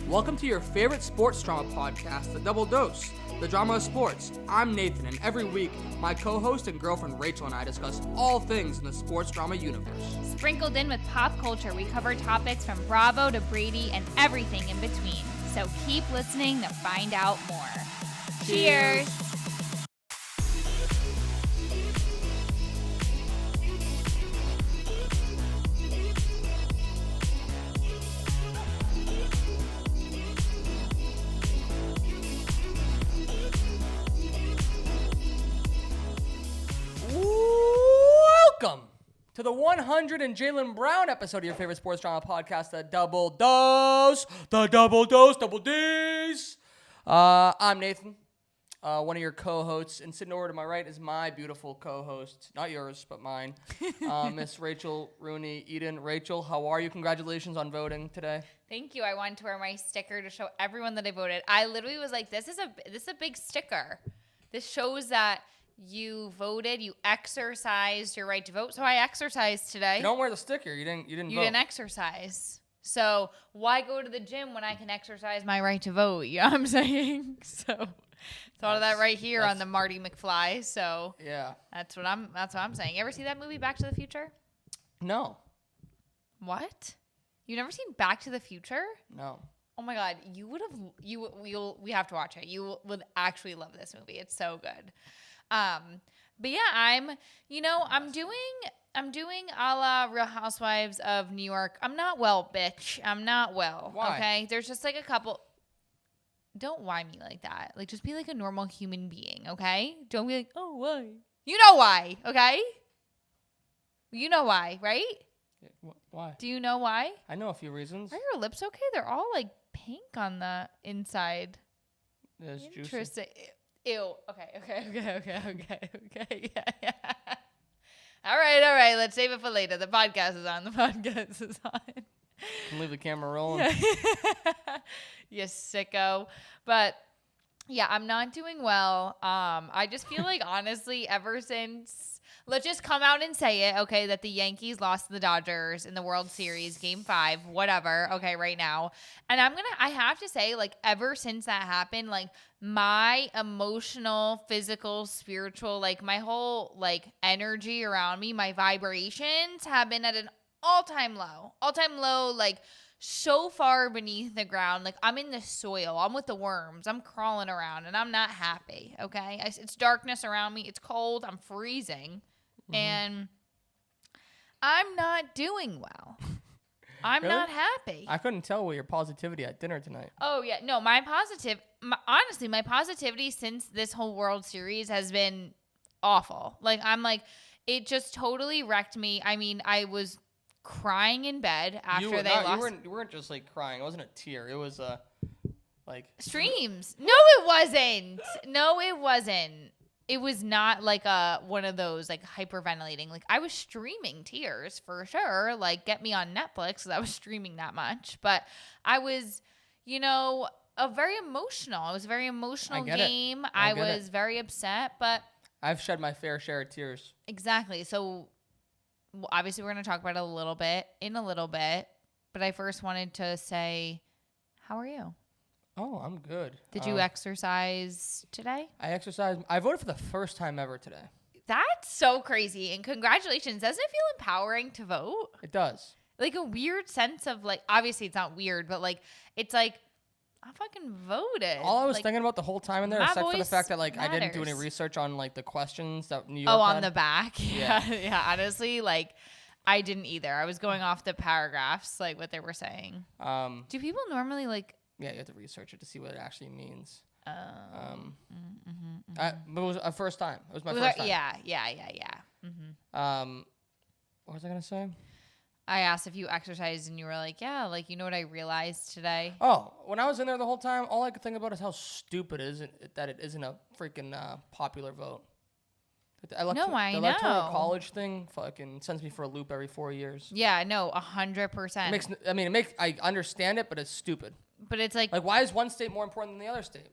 Welcome to your favorite sports drama podcast, The Double Dose, the drama of sports. I'm Nathan, and every week, my co-host and girlfriend Rachel and I discuss all things in the sports drama universe. Sprinkled in with pop culture, we cover topics from Bravo to Brady and everything in between. So keep listening to find out more. Cheers! Welcome to the 100 and Jaylen Brown episode of your favorite sports drama podcast, The Double Dose, Double D's. I'm Nathan, one of your co-hosts, and sitting over to my right is my beautiful co-host, not yours, but mine, Miss Rachel Rooney Eden. Rachel, how are you? Congratulations on voting today. Thank you. I wanted to wear my sticker to show everyone that I voted. I literally was like, this is a big sticker. This shows that you voted, you exercised your right to vote. So I exercised today. You don't wear the sticker. You didn't vote. You didn't exercise. So why go to the gym when I can exercise my right to vote? You know what I'm saying? So thought of that right here on the Marty McFly. So yeah, that's what I'm saying. You ever see that movie Back to the Future? No. What? You never seen Back to the Future? No. Oh my God, we have to watch it. You would actually love this movie. It's so good. But yeah, I'm doing a la Real Housewives of New York. I'm not well, bitch. I'm not well. Why? Okay. There's just like a couple. Don't why me like that. Like, just be like a normal human being. Okay. Don't be like, oh, why? You know why. Okay. You know why, right? Yeah, why? Do you know why? I know a few reasons. Are your lips okay? They're all like pink on the inside. It's interesting. Juicy. Ew. Okay. Yeah. All right. Let's save it for later. The podcast is on. Can leave the camera rolling. Yeah. You sicko. But yeah, I'm not doing well. I just feel like honestly, ever since, let's just come out and say it, okay, that the Yankees lost to the Dodgers in the World Series, Game 5, whatever, okay, right now. And I have to say, like, ever since that happened, like, my emotional, physical, spiritual, like, my whole, like, energy around me, my vibrations have been at an all-time low, like, so far beneath the ground. Like, I'm in the soil. I'm with the worms. I'm crawling around, and I'm not happy, okay? It's darkness around me. It's cold. I'm freezing. Mm-hmm. And I'm not doing well. I'm really? not happy. I couldn't tell with your positivity at dinner tonight. Oh, yeah. No, honestly, my positivity since this whole World Series has been awful. Like, it just totally wrecked me. I mean, I was crying in bed after they lost. You weren't just, like, crying. It wasn't a tear. It was, like... Streams. No, it wasn't. It was not like one of those like hyperventilating. Like, I was streaming tears for sure. Like, get me on Netflix because I was streaming that much. But I was, very emotional. It was a very emotional game. I was very upset, but I've shed my fair share of tears. Exactly. So obviously we're going to talk about it in a little bit. But I first wanted to say, how are you? Oh, I'm good. Did you exercise today? I exercised. I voted for the first time ever today. That's so crazy. And congratulations. Doesn't it feel empowering to vote? It does. Like a weird sense of like, obviously it's not weird, but like, it's like, I fucking voted. All I was like, thinking about the whole time in there, except for the fact that like matters. I didn't do any research on like the questions that New York had. On the back. Yeah. Honestly, like I didn't either. I was going off the paragraphs, like what they were saying. Do people normally like... Yeah, you have to research it to see what it actually means. But it was a first time. It was my first time. Yeah. Mm-hmm. What was I going to say? I asked if you exercised and you were like, yeah, like, you know what I realized today? Oh, when I was in there the whole time, all I could think about is how stupid it is that it isn't a freaking popular vote. The electoral college thing fucking sends me for a loop every 4 years. Yeah, no, 100%. I understand it, but it's stupid. But it's like why is one state more important than the other state?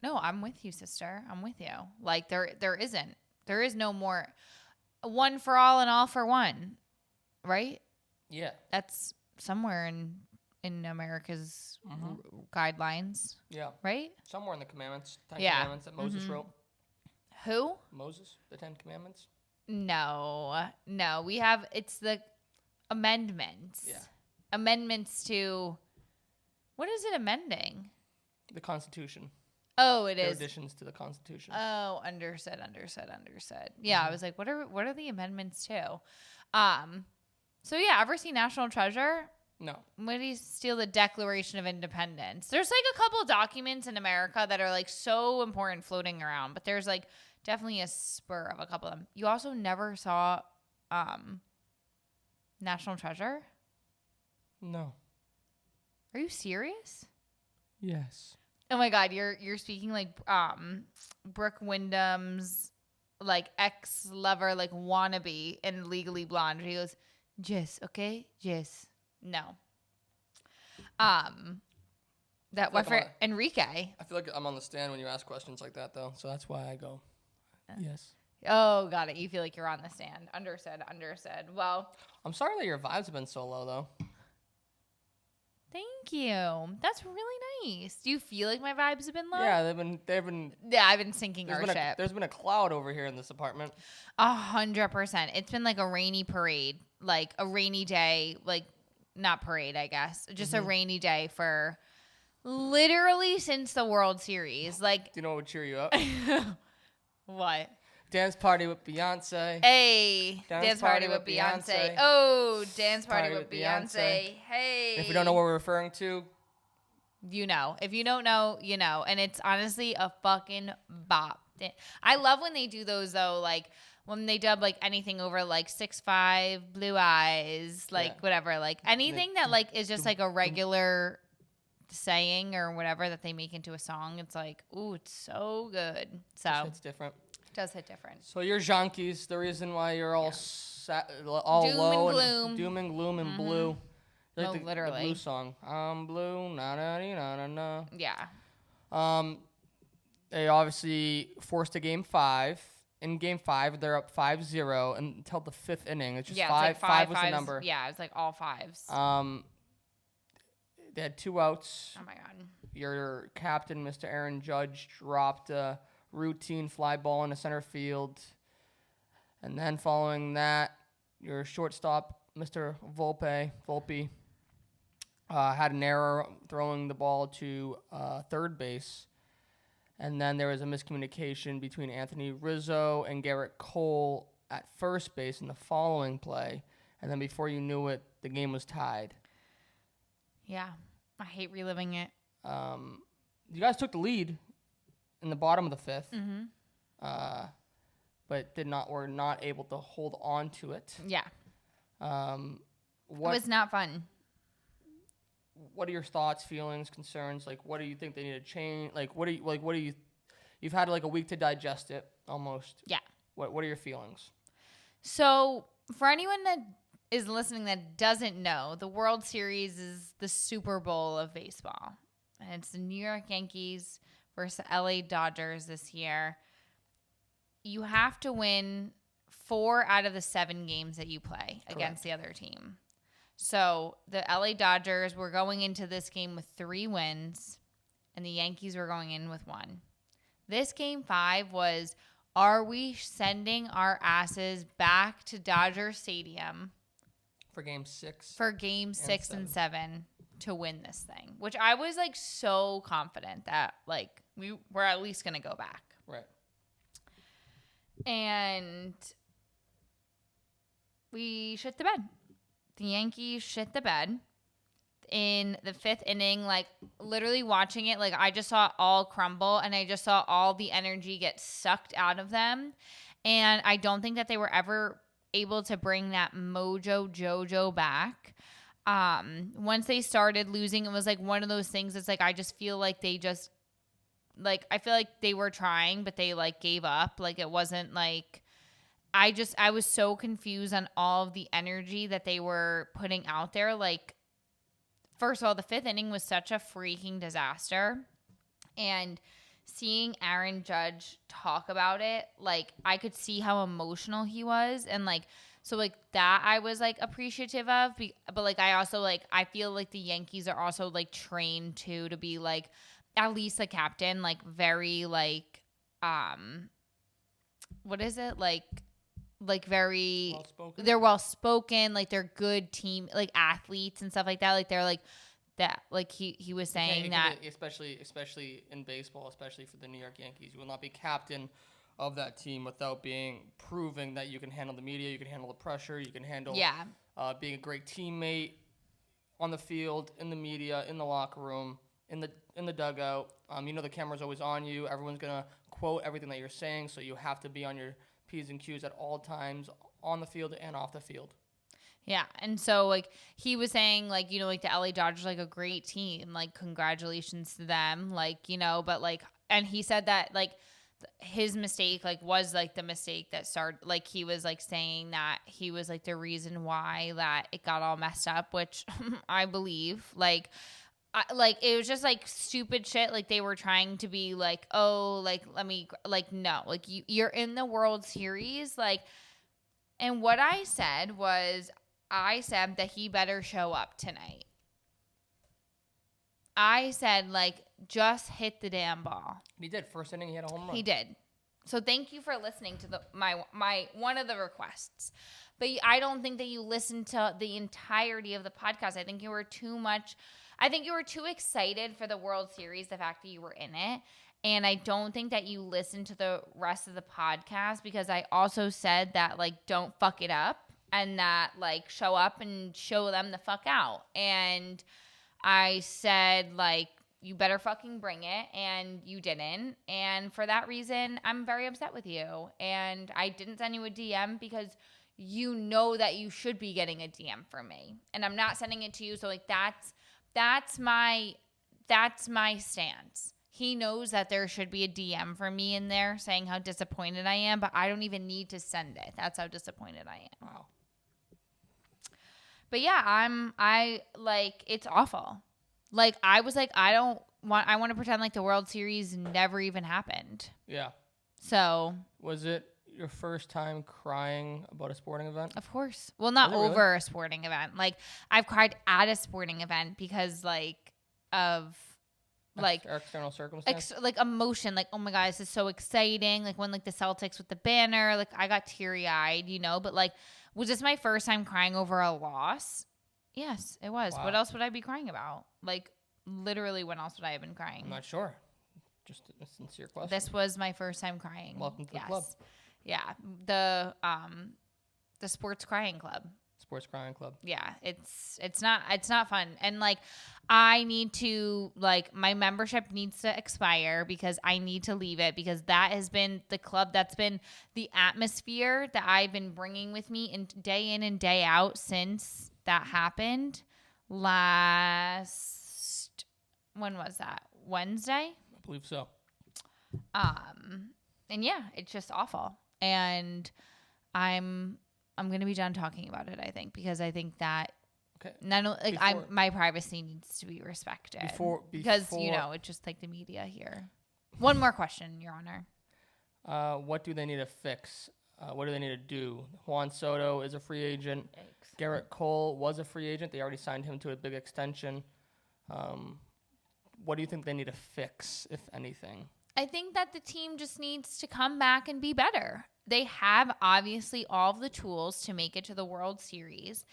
No, I'm with you, sister. I'm with you. Like there isn't. There is no more one for all and all for one. Right? Yeah. That's somewhere in in America's guidelines, Yeah. right? Somewhere in the commandments. 10 Yeah. commandments that Moses wrote. Who? Moses? The 10 commandments? No. It's the amendments. Yeah. Amendments to, what is it amending? The Constitution. Oh, it Their is. additions to the Constitution. Oh, understood. Yeah, I was like, what are the amendments to? So yeah, ever see National Treasure? No. When do you steal the Declaration of Independence? There's like a couple documents in America that are like so important floating around, but there's like definitely a spur of a couple of them. You also never saw National Treasure? No. Are you serious? Yes. Oh my God, you're speaking like Brooke Wyndham's like ex-lover, like wannabe in Legally Blonde. He goes, Jess, okay? Jess. No. That one for Enrique. I feel like I'm on the stand when you ask questions like that, though. So that's why I go, yes. Oh, got it. You feel like you're on the stand. Understood. Well, I'm sorry that your vibes have been so low, though. thank you. That's really nice. Do you feel like my vibes have been low? Yeah, they've been. Yeah, I've been sinking our ship. There's been a cloud over here in this apartment. 100%. It's been like a rainy parade, like a rainy day, like not parade, I guess, just a rainy day for literally since the World Series. Like, Do you know what would cheer you up? what? Dance party with Beyonce. Hey, dance party with Beyonce. Oh, dance party with Beyonce. Hey. If we don't know what we're referring to, you know. If you don't know, you know. And it's honestly a fucking bop. I love when they do those, though, like when they dub like anything over like 6'5", Blue Eyes, like whatever, like anything that like is just like a regular saying or whatever that they make into a song. It's like, ooh, it's so good. So it's different. It does hit different. So your junkies, the reason why you're all Doom low and gloom. doom and gloom and blue. Like No, literally. The blue song. I'm blue, na na na na na. Yeah. They obviously forced a game 5. In game 5, they're up 5-0 until the 5th inning. It's just five. It's like five was the fives. number. Yeah, it's like all fives. They had 2 outs. Oh my God. Your captain, Mr. Aaron Judge, dropped a routine fly ball into center field. And then following that, your shortstop, Mr. Volpe, had an error throwing the ball to third base. And then there was a miscommunication between Anthony Rizzo and Garrett Cole at first base in the following play. And then before you knew it, the game was tied. Yeah. I hate reliving it. You guys took the lead in the bottom of the 5th. But were not able to hold on to it. Yeah. It was not fun. What are your thoughts, feelings, concerns? Like, what do you think they need to change? Like, what do you? You've had like a week to digest it, almost. Yeah. What are your feelings? So, for anyone that is listening that doesn't know, the World Series is the Super Bowl of baseball, and it's the New York Yankees versus the LA Dodgers this year. You have to win 4 out of the 7 games that you play against the other team. So the LA Dodgers were going into this game with 3 wins, and the Yankees were going in with 1. This game 5 was, are we sending our asses back to Dodger Stadium for game 6? For game 6 and 7 to win this thing, which I was like so confident that like we were at least going to go back. Right. And we shit the bed. The Yankees shit the bed in the 5th inning, like literally watching it, like I just saw it all crumble and I just saw all the energy get sucked out of them. And I don't think that they were ever able to bring that mojo Jojo back. Once they started losing, it was like one of those things. It's like, I just feel like they just like, I feel like they were trying, but they like gave up. Like it wasn't like, I was so confused on all of the energy that they were putting out there. Like, first of all, the 5th inning was such a freaking disaster. And seeing Aaron Judge talk about it, like, I could see how emotional he was. And, like, So, like, that I was, like, appreciative of. But, like, I also, like, I feel like the Yankees are also, like, trained, to be, like, at least the captain, like, very, like, what is it? Like very, Well-spoken? they're well-spoken. Like, they're good team, like, athletes and stuff like that. Like, they're, like, that, like, he was saying that. Especially in baseball, especially for the New York Yankees, you will not be captain of that team without proving that you can handle the media, you can handle the pressure, you can handle being a great teammate on the field, in the media, in the locker room, in the dugout. The camera's always on you. Everyone's gonna quote everything that you're saying, so you have to be on your P's and Q's at all times, on the field and off the field. Yeah, and so, like, he was saying, like, like, the LA Dodgers, like, a great team, like, congratulations to them, like, but, like, and he said that, like, his mistake, like, was, like, the mistake that started, like, he was, like, saying that he was, like, the reason why that it got all messed up, which I believe, like, it was just, like, stupid shit. Like, they were trying to be like, oh, like, let me, like, no, like, you're in the World Series, like, and what I said that he better show up tonight. I said, like, just hit the damn ball. He did. First inning, he had a home run. He did. So thank you for listening to my one of the requests. But I don't think that you listened to the entirety of the podcast. I think you were too excited for the World Series, the fact that you were in it. And I don't think that you listened to the rest of the podcast, because I also said that, like, don't fuck it up, and that, like, show up and show them the fuck out. And I said, like, you better fucking bring it, and you didn't. And for that reason, I'm very upset with you. And I didn't send you a DM because you know that you should be getting a DM from me. And I'm not sending it to you. So, like, that's my stance. He knows that there should be a DM for me in there saying how disappointed I am, but I don't even need to send it. That's how disappointed I am. Wow. But yeah, it's awful. Like, I was like, I want to pretend like the World Series never even happened. Yeah. So. Was it your first time crying about a sporting event? Of course. Well, not over really? A sporting event. Like, I've cried at a sporting event because, like, of, like, external circumstances, like, emotion, like, oh my god, this is so exciting. Like, when, like, the Celtics with the banner, like, I got teary-eyed, but, like, was this my first time crying over a loss? Yes, it was. Wow. What else would I be crying about? Like, literally, when else would I have been crying? I'm not sure. Just a sincere question. This was my first time crying. Welcome to the club. Yeah, the Sports Crying Club. Sports Crying Club. Yeah, it's not fun. And, like, I need to, like, my membership needs to expire because I need to leave it, because that has been the club that's been the atmosphere that I've been bringing with me in and day out since that happened last, when was that? Wednesday? I believe so. And yeah, it's just awful. And I'm going to be done talking about it, I think, because I think that my privacy needs to be respected. Because it's just like the media here. One more question, Your Honor. What do they need to fix? What do they need to do? Juan Soto is a free agent. Yikes. Garrett Cole was a free agent. They already signed him to a big extension. What do you think they need to fix, if anything? I think that the team just needs to come back and be better. They have, obviously, all of the tools to make it to the World Series.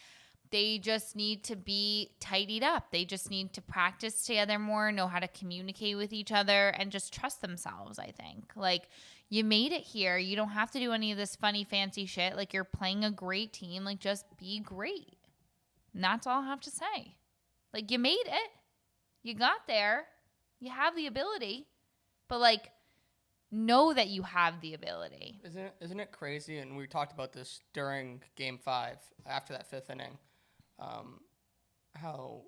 They just need to be tidied up. They just need to practice together more, know how to communicate with each other, and just trust themselves, I think. Like, you made it here. You don't have to do any of this funny, fancy shit. Like, you're playing a great team. Like, just be great. And that's all I have to say. Like, you made it. You got there. You have the ability. But, like, know that you have the ability. Isn't it crazy? And we talked about this during Game 5, after that fifth inning. How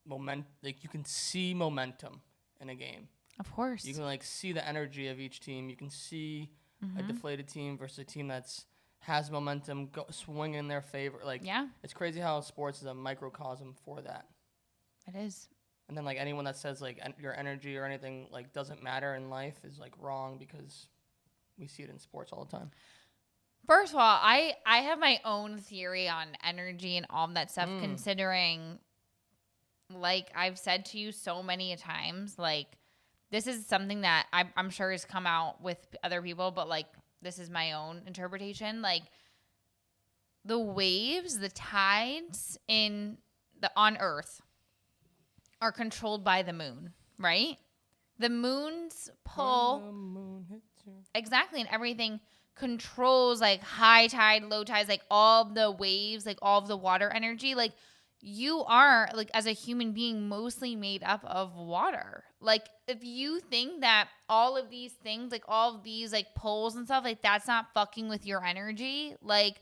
you can see momentum in a game. Of course. You can, like, see the energy of each team. You can see a deflated team versus a team that's has momentum swing in their favor. Like, yeah, it's crazy how sports is a microcosm for that. It is. And then, like, anyone that says, like, your energy or anything, like, doesn't matter in life is, like, wrong, because we see it in sports all the time. First of all, I have my own theory on energy and all that stuff, considering, like I've said to you so many times, like this is something that I'm sure has come out with other people, but like this is my own interpretation. Like the waves, the tides on Earth are controlled by the moon, right? The moon's pull. When the moon hits you. Exactly, and everything controls like high tide, low tides, like all the waves, like all of the water energy. Like you are, like as a human being, mostly made up of water. Like if you think that all of these things, like all of these like poles and stuff, like that's not fucking with your energy, like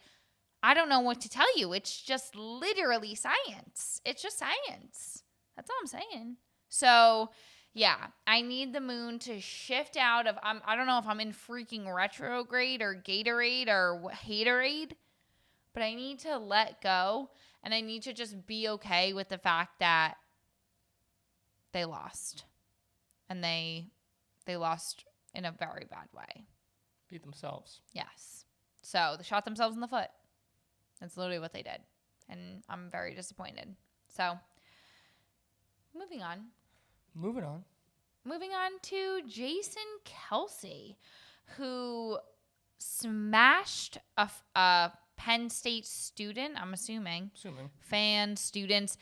I don't know what to tell you. It's just literally science. It's just science. That's all I'm saying. So yeah, I need the moon to shift out of, I don't know if I'm in freaking retrograde or Gatorade or haterade, but I need to let go, and I need to just be okay with the fact that they lost. And they lost in a very bad way. Beat themselves. Yes. So they shot themselves in the foot. That's literally what they did. And I'm very disappointed. So, moving on. Moving on to Jason Kelsey, who smashed a Penn State student, I'm assuming. Fan, student's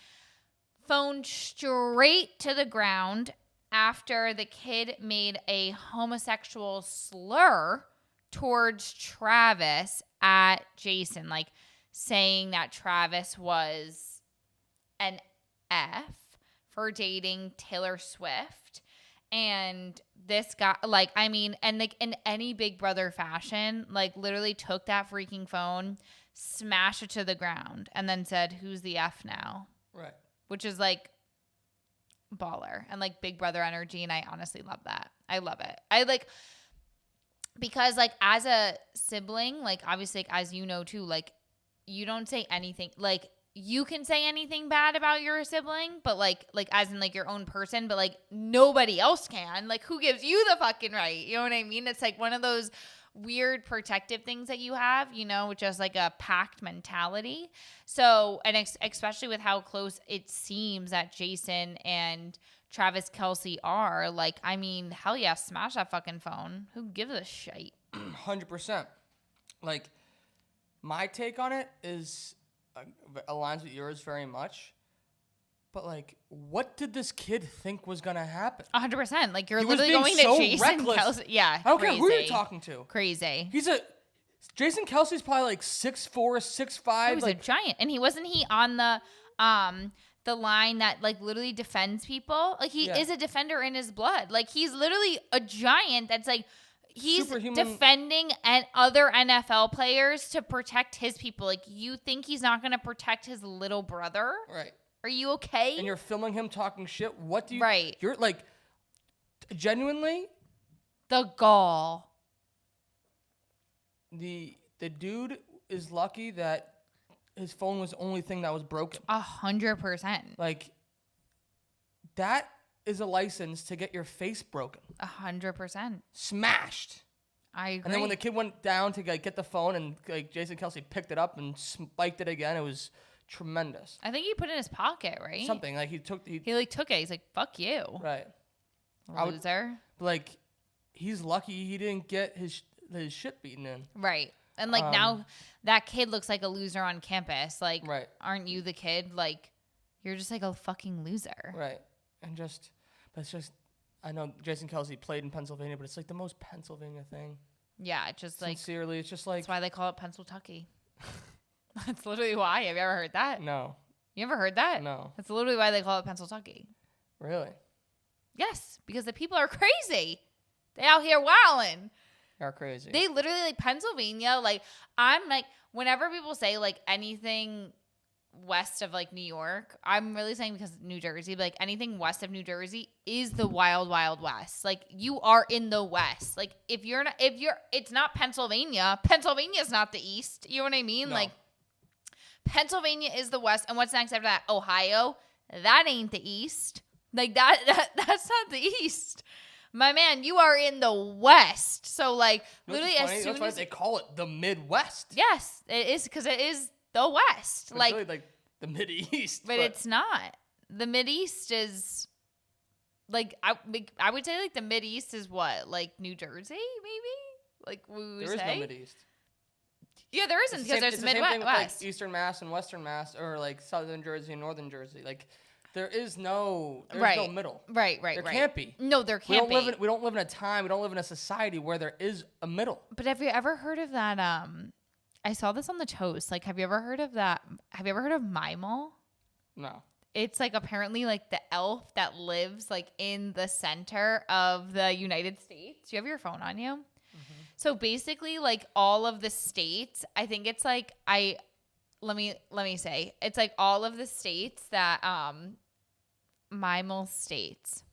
phone straight to the ground after the kid made a homosexual slur towards Travis at Jason, like saying that Travis was an F for dating Taylor Swift. And this guy, like, I mean, and like in any Big Brother fashion, like literally took that freaking phone, smashed it to the ground, and then said, "Who's the F now?" Right. Which is like baller and like Big Brother energy. And I honestly love that. I love it. I like, because like as a sibling, like obviously, like, as you know too, like you don't say anything, like you can say anything bad about your sibling, but like as in like your own person, but like nobody else can. Like who gives you the fucking right? You know what I mean? It's like one of those weird protective things that you have, you know, just like a pact mentality. So, and especially with how close it seems that Jason and Travis Kelsey are, like, I mean, hell yeah, smash that fucking phone. Who gives a shit? 100%. Like, my take on it is aligns with yours very much. But, like, what did this kid think was going to happen? 100%. Like, you're He was literally being going so to Jason reckless. Kelsey. Yeah, I don't crazy. care who you're talking to. Crazy. Jason Kelsey's probably like 6'4", 6'5". He was a giant. And wasn't he on the line that like literally defends people? Like he is a defender in his blood. Like he's literally a giant that's like he's superhuman. Defending and other NFL players to protect his people. Like you think he's not going to protect his little brother? Right. Are you okay? And you're filming him talking shit. What do you? Right. You're like, genuinely. The gall. The dude is lucky that his phone was the only thing that was broken. 100%. Like, that is a license to get your face broken. 100%. Smashed. I agree. And then when the kid went down to get the phone and like Jason Kelsey picked it up and spiked it again, it was tremendous. I think he put it in his pocket, right? Something like he took it. He's like, "Fuck you." Right. Loser. Like, he's lucky he didn't get his shit beaten in. Right. And like now that kid looks like a loser on campus. Like, right. Aren't you the kid? Like, you're just like a fucking loser. Right. And but it's just, I know Jason Kelsey played in Pennsylvania, but it's like the most Pennsylvania thing. Yeah, it's just like. Sincerely, it's just like. That's why they call it Pennsyltucky. That's literally why. Have you ever heard that? No. You ever heard that? No. That's literally why they call it Pennsyltucky. Really? Yes, because the people are crazy. They out here wilding. Are crazy. They literally like Pennsylvania. Like I'm like whenever people say like anything west of like New York, I'm really saying because New Jersey, but like anything west of New Jersey is the wild, wild west. Like you are in the west. Like it's not Pennsylvania. Pennsylvania is not the east. You know what I mean? No. Like Pennsylvania is the west, and what's next after that? Ohio. That ain't the east. Like that's not the east. My man, you are in the West. So, like, You know what's literally funny? as That's soon why as... they call it the Midwest. Yes, it is, because it is the West. It's Like, really like the Mideast. but it's not. The Mideast is... Like, I would say, like, the Mideast is what? Like, New Jersey, maybe? Like, we would there is say? no Mideast. Yeah, there isn't, because there's It's the same thing with, Midwest. like, Eastern Mass and Western Mass, or, like, Southern Jersey and Northern Jersey. Like, there's no middle. Right. There can't be. No, there can't be. We don't live in a time, we don't live in a society where there is a middle. But have you ever heard of that? I saw this on the toast. Like, have you ever heard of that? Have you ever heard of Mimel? No. It's like apparently like the elf that lives like in the center of the United States. Do you have your phone on you? Mm-hmm. So basically, like all of the states, I think it's like let me say, it's like all of the states that Mimel states.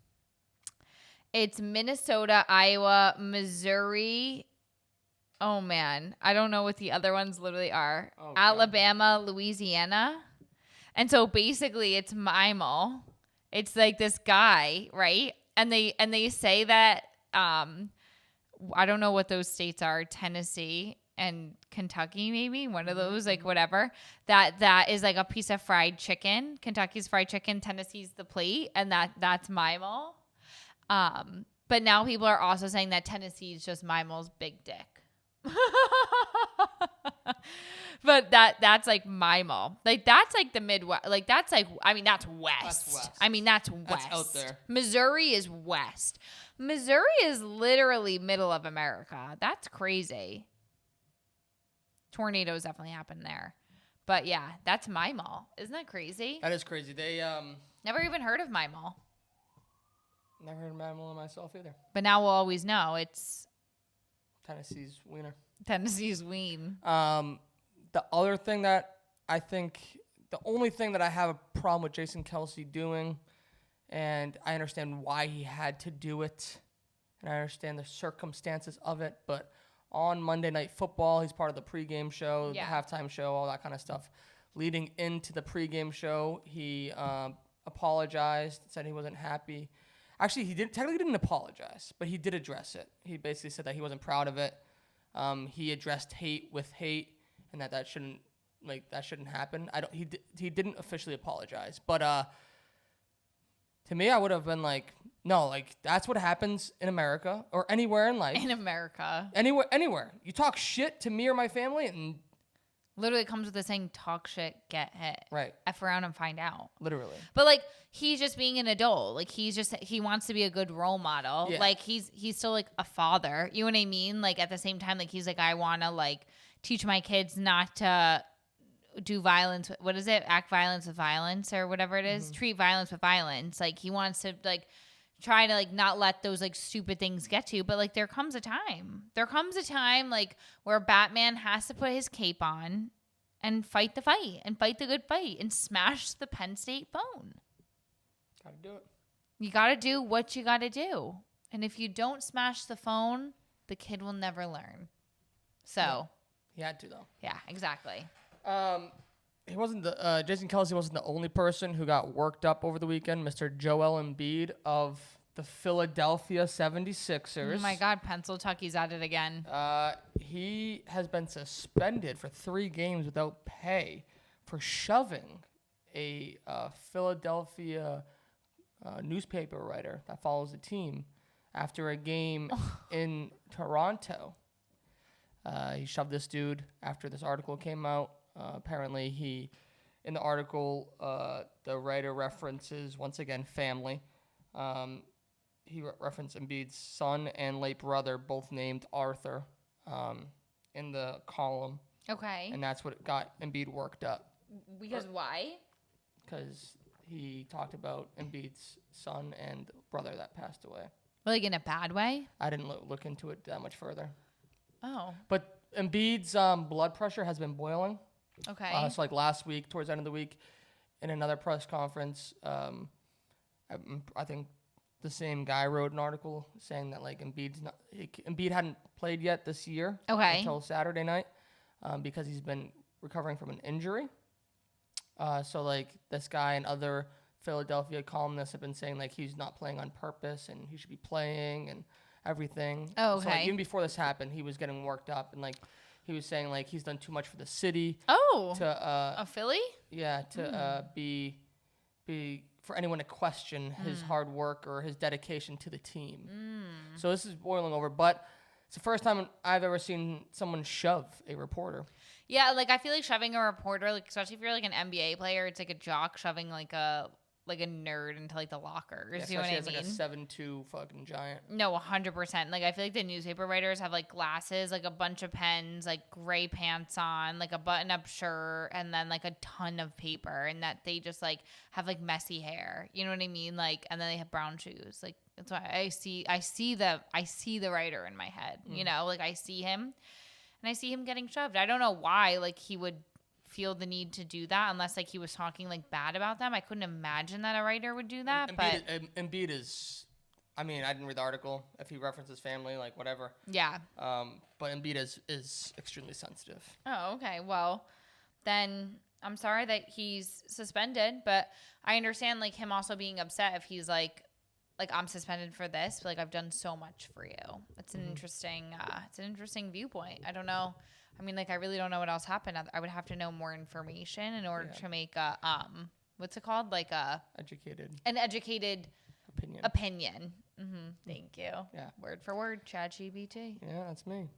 It's Minnesota, Iowa, Missouri. Oh man, I don't know what the other ones literally are. Oh, Alabama, Louisiana. And so basically it's Mimel. It's like this guy, right? And they say that I don't know what those states are, Tennessee and Kentucky, maybe one of those, like whatever. That is like a piece of fried chicken. Kentucky's fried chicken, Tennessee's the plate, and that's Mimel. But now people are also saying that Tennessee is just Mimel's big dick. But that's like Mimel. Like that's like the Midwest. Like that's like, I mean, that's West. That's West. I mean, that's West. That's out there. Missouri is West. Missouri is literally middle of America. That's crazy. Tornadoes definitely happen there. But yeah, that's Mimel. Isn't that crazy? That is crazy. They Never even heard of Mimel. never heard of Mimel myself either. But now we'll always know it's Tennessee's wiener. Tennessee's ween. The other thing that I think, the only thing that I have a problem with Jason Kelce doing, and I understand why he had to do it, and I understand the circumstances of it, but on Monday Night Football, he's part of the pregame show, the halftime show, all that kind of stuff. Leading into the pregame show, he apologized, said he wasn't happy. Actually, he technically didn't apologize, but he did address it. He basically said that he wasn't proud of it. He addressed hate with hate, and that shouldn't happen. He didn't officially apologize, but to me, I would have been like, no, like that's what happens in America or anywhere in life. In America, anywhere, you talk shit to me or my family, and literally comes with the saying, "Talk shit, get hit." Right. F around and find out. Literally. But like he's just being an adult. Like he wants to be a good role model. Yeah. Like he's still like a father. You know what I mean? Like at the same time, like he's like, I want to like teach my kids not to do violence. What is it? Act violence with violence or whatever it is. Mm-hmm. Treat violence with violence. Like he wants to like try to like not let those like stupid things get to you. But like there comes a time like where Batman has to put his cape on and fight the fight and fight the good fight and smash the Penn State phone. Gotta do it. You gotta do what you gotta do. And if you don't smash the phone, the kid will never learn. So yeah. He had to though. Yeah, exactly. He wasn't Jason Kelce wasn't the only person who got worked up over the weekend. Mr. Joel Embiid of the Philadelphia 76ers. Oh my God, Pennsyltucky's at it again. He has been suspended for 3 games without pay for shoving a Philadelphia newspaper writer that follows the team after a game in Toronto. He shoved this dude after this article came out. Apparently, in the article, the writer references, once again, family. He referenced Embiid's son and late brother, both named Arthur, in the column. Okay. And that's what got Embiid worked up. Because why? Because he talked about Embiid's son and brother that passed away. Like in a bad way? I didn't look into it that much further. Oh. But Embiid's blood pressure has been boiling. Okay. So like last week, towards the end of the week, in another press conference, I think the same guy wrote an article saying that like Embiid hadn't played yet this year. Okay. Until Saturday night, because he's been recovering from an injury. So like this guy and other Philadelphia columnists have been saying like he's not playing on purpose and he should be playing and everything. Oh, okay. So, like, even before this happened, he was getting worked up and like he was saying like he's done too much for the city. Oh. To a Philly? Yeah, to be for anyone to question his hard work or his dedication to the team. So this is boiling over, but it's the first time I've ever seen someone shove a reporter. Yeah, like I feel like shoving a reporter, like especially if you're like an NBA player, it's like a jock shoving like a nerd into like the lockers. Yeah, you know what I especially mean? as like a 7'2" fucking giant. No, 100%. Like I feel like the newspaper writers have like glasses, like a bunch of pens, like gray pants on, like a button-up shirt, and then like a ton of paper, and that they just like have like messy hair. You know what I mean? Like, and then they have brown shoes. Like that's why I see the writer in my head. You know, like I see him, and I see him getting shoved. I don't know why. Like he would feel the need to do that unless like he was talking like bad about them. I couldn't imagine that a writer would do that. Embiid is, I mean, I didn't read the article. If he references family, like whatever. Yeah. But Embiid is extremely sensitive. Oh, okay. Well, then I'm sorry that he's suspended, but I understand like him also being upset if he's like I'm suspended for this, but like I've done so much for you. It's an interesting viewpoint. I don't know. I mean, like, I really don't know what else happened. I would have to know more information in order to make a, what's it called? Like an educated opinion. Thank you. Yeah. Word for word, ChatGPT. Yeah, that's me.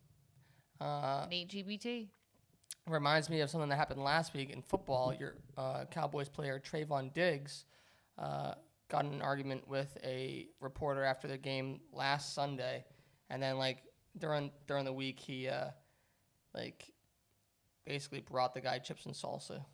Nate GBT. Reminds me of something that happened last week in football. Your Cowboys player, Trayvon Diggs, got in an argument with a reporter after the game last Sunday. And then, like, during the week, he... like, basically brought the guy chips and salsa.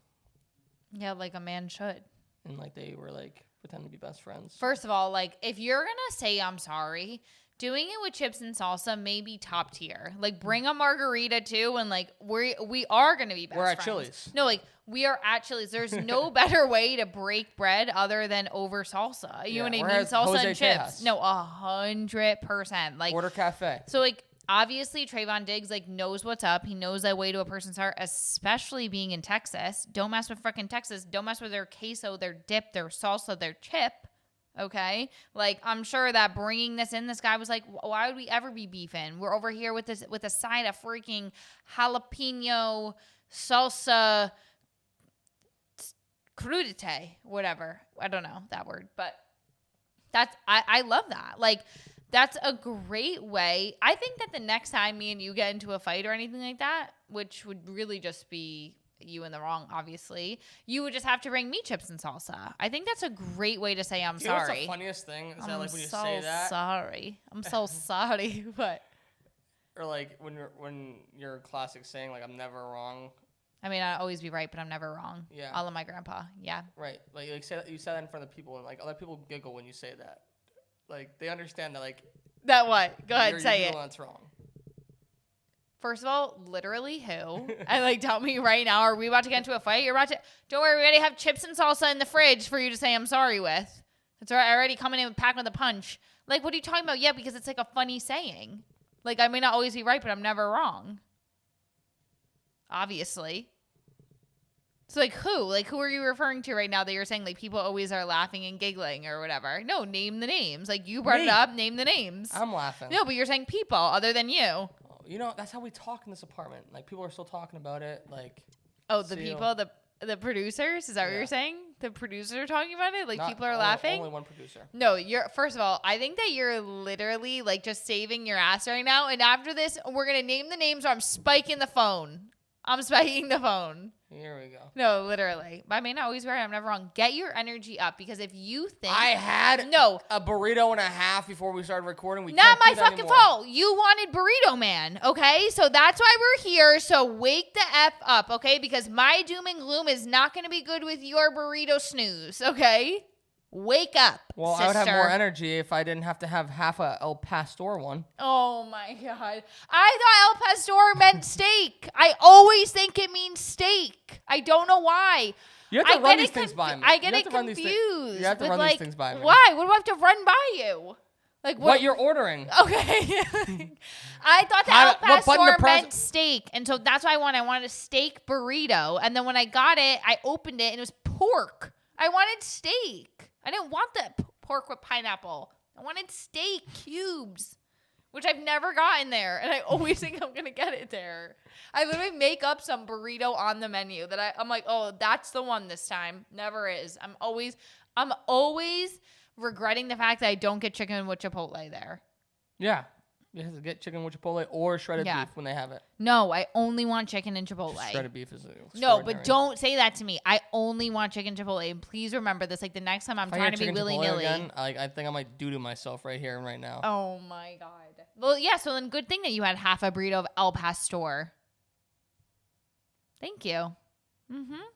Yeah, like a man should. And, like, they were, like, pretending to be best friends. First of all, like, if you're going to say I'm sorry, doing it with chips and salsa may be top tier. Like, bring a margarita, too, and, like, we are going to be best friends. We're at Chili's. No, like, we are at Chili's. There's no better way to break bread other than over salsa. You know what I mean? Salsa Jose and chips. Tejas. No, 100%. Like, Order cafe. So, like, obviously, Trayvon Diggs, like, knows what's up. He knows that way to a person's heart, especially being in Texas. Don't mess with freaking Texas. Don't mess with their queso, their dip, their salsa, their chip. Okay? Like, I'm sure that bringing this in, this guy was like, why would we ever be beefing? We're over here with a side of freaking jalapeno salsa crudite, whatever. I don't know that word. But I love that. Like, that's a great way. I think that the next time me and you get into a fight or anything like that, which would really just be you in the wrong, obviously, you would just have to bring me chips and salsa. I think that's a great way to say I'm sorry. You know what's the funniest thing? Is that, like, when you say that? Sorry. I'm so sorry. What? Or, like, when your classic saying, like, I'm never wrong. I mean, I'll always be right, but I'm never wrong. Yeah. All of my grandpa. Yeah. Right. Like, you say that in front of people, and, like, other people giggle when you say that. Like, they understand that, like... That what? Go ahead, say it. That's wrong. First of all, literally who? And, like, tell me right now, are we about to get into a fight? Don't worry, we already have chips and salsa in the fridge for you to say I'm sorry with. That's right, I already coming in packed with a punch. Like, what are you talking about? Yeah, because it's, like, a funny saying. Like, I may not always be right, but I'm never wrong. Obviously. So, like, who? Like, who are you referring to right now that you're saying, like, people always are laughing and giggling or whatever? No, name the names. Like, you brought it up, name the names. I'm laughing. No, but you're saying people other than you. You know, that's how we talk in this apartment. Like, people are still talking about it. Like, oh, the people, the producers? Is that what you're saying? The producers are talking about it? Like, people are laughing? Only one producer. No, first of all, I think that you're literally, like, just saving your ass right now. And after this, we're going to name the names or I'm spiking the phone. I'm spiking the phone. Here we go. No, literally. I may not always be right. I'm never wrong. Get your energy up because if you think I had a burrito and a half before we started recording. Not my fucking fault. You wanted Burrito Man, okay? So that's why we're here. So wake the F up, okay? Because my doom and gloom is not going to be good with your burrito snooze, okay? Wake up, well, sister. I would have more energy if I didn't have to have half a El Pastor one. Oh, my God. I thought El Pastor meant steak. I always think it means steak. I don't know why. You have to run these things by me. I get it confused. You have to run these things by me. Why? What do I have to run by you? Like what you're ordering. Okay. I thought the El Pastor meant steak. And so that's what I wanted. I wanted a steak burrito. And then when I got it, I opened it and it was pork. I wanted steak. I didn't want the pork with pineapple. I wanted steak cubes, which I've never gotten there, and I always think I'm gonna get it there. I literally make up some burrito on the menu that I'm like, oh, that's the one this time. Never is. I'm always regretting the fact that I don't get chicken with Chipotle there. Yeah. You have to get chicken with Chipotle or shredded beef when they have it. No, I only want chicken and Chipotle. Shredded beef is no, but don't say that to me. I only want chicken Chipotle. And please remember this. Like the next time I'm trying to be willy-nilly. Again, I think I might do to myself right here and right now. Oh my God. Well, yeah. So then good thing that you had half a burrito of El Pastor. Thank you.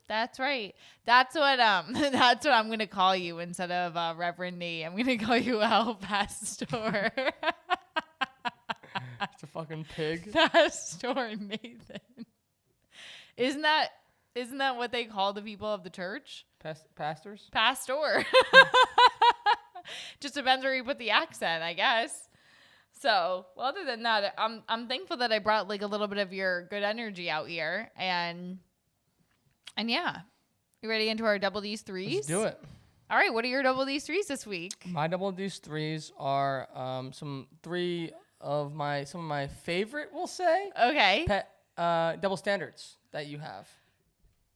That's right. That's what that's what I'm gonna call you instead of Reverend Nee. I'm gonna call you El Pastor. It's a fucking pig. Pastor Nathan. Isn't that what they call the people of the church? Pastors? Pastor. Just depends where you put the accent, I guess. So, well, other than that, I'm thankful that I brought like a little bit of your good energy out here, and yeah, you ready into our double D's threes? Let's do it. All right, what are your double D's threes this week? My double D's threes are some of my favorite, we'll say. Okay. Double standards that you have.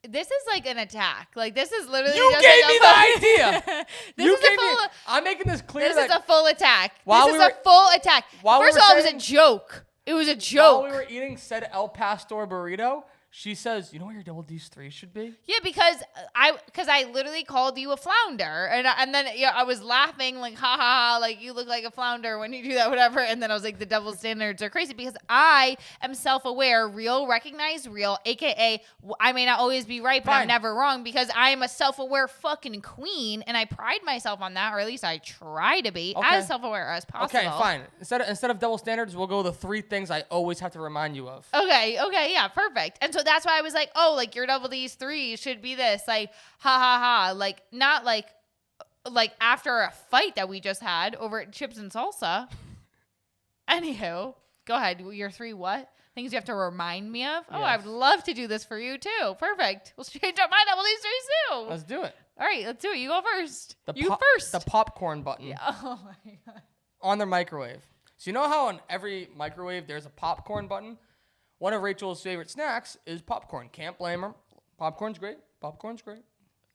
This is like an attack. Like this is literally. You just gave like me the idea. I'm making this clear. This is a full attack. This is a full attack. First of all, it was a joke. It was a joke. While we were eating said El Pastor burrito, she says, "You know what your double D's three should be?" Yeah, because I literally called you a flounder, and then I was laughing like ha ha ha, like you look like a flounder when you do that, whatever. And then I was like, the double standards are crazy because I am self-aware, real, recognized, real, aka I may not always be right, but I'm never wrong because I am a self-aware fucking queen, and I pride myself on that, or at least I try to be as self-aware as possible. Okay, fine. Instead of double standards, we'll go the three things I always have to remind you of. Okay, yeah, perfect. And so that's why I was like, oh, like your double D's three should be this, like, ha ha ha, like not like after a fight that we just had over at Chips and Salsa. Anywho, go ahead. Your three what? Things you have to remind me of? Oh, yes. I would love to do this for you too. Perfect. We'll change up my double D's threes too. Let's do it. All right, let's do it. You go first. First. The popcorn button. Yeah. Oh my God. On their microwave. So you know how on every microwave there's a popcorn button? One of Rachel's favorite snacks is popcorn. Can't blame her. Popcorn's great. Popcorn's great.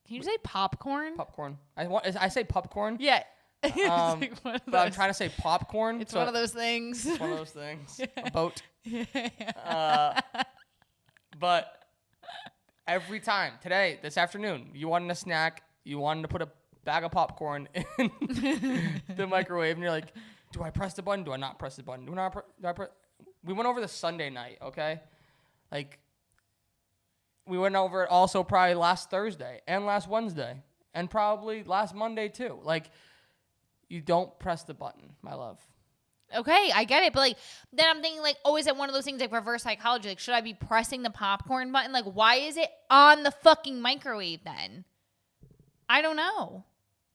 Can you say popcorn? Popcorn. I say popcorn. Yeah. But I'm trying to say popcorn. It's one of those things. It's one of those things. A boat. But every time, this afternoon, you wanted a snack, you wanted to put a bag of popcorn in the microwave, and you're like, do I press the button? Do I not press the button? Do I press? We went over this Sunday night, okay? Like, we went over it also probably last Thursday and last Wednesday and probably last Monday too. Like, you don't press the button, my love. Okay, I get it. But, like, then I'm thinking, like, oh, is it one of those things like reverse psychology? Like, should I be pressing the popcorn button? Like, why is it on the fucking microwave then? I don't know.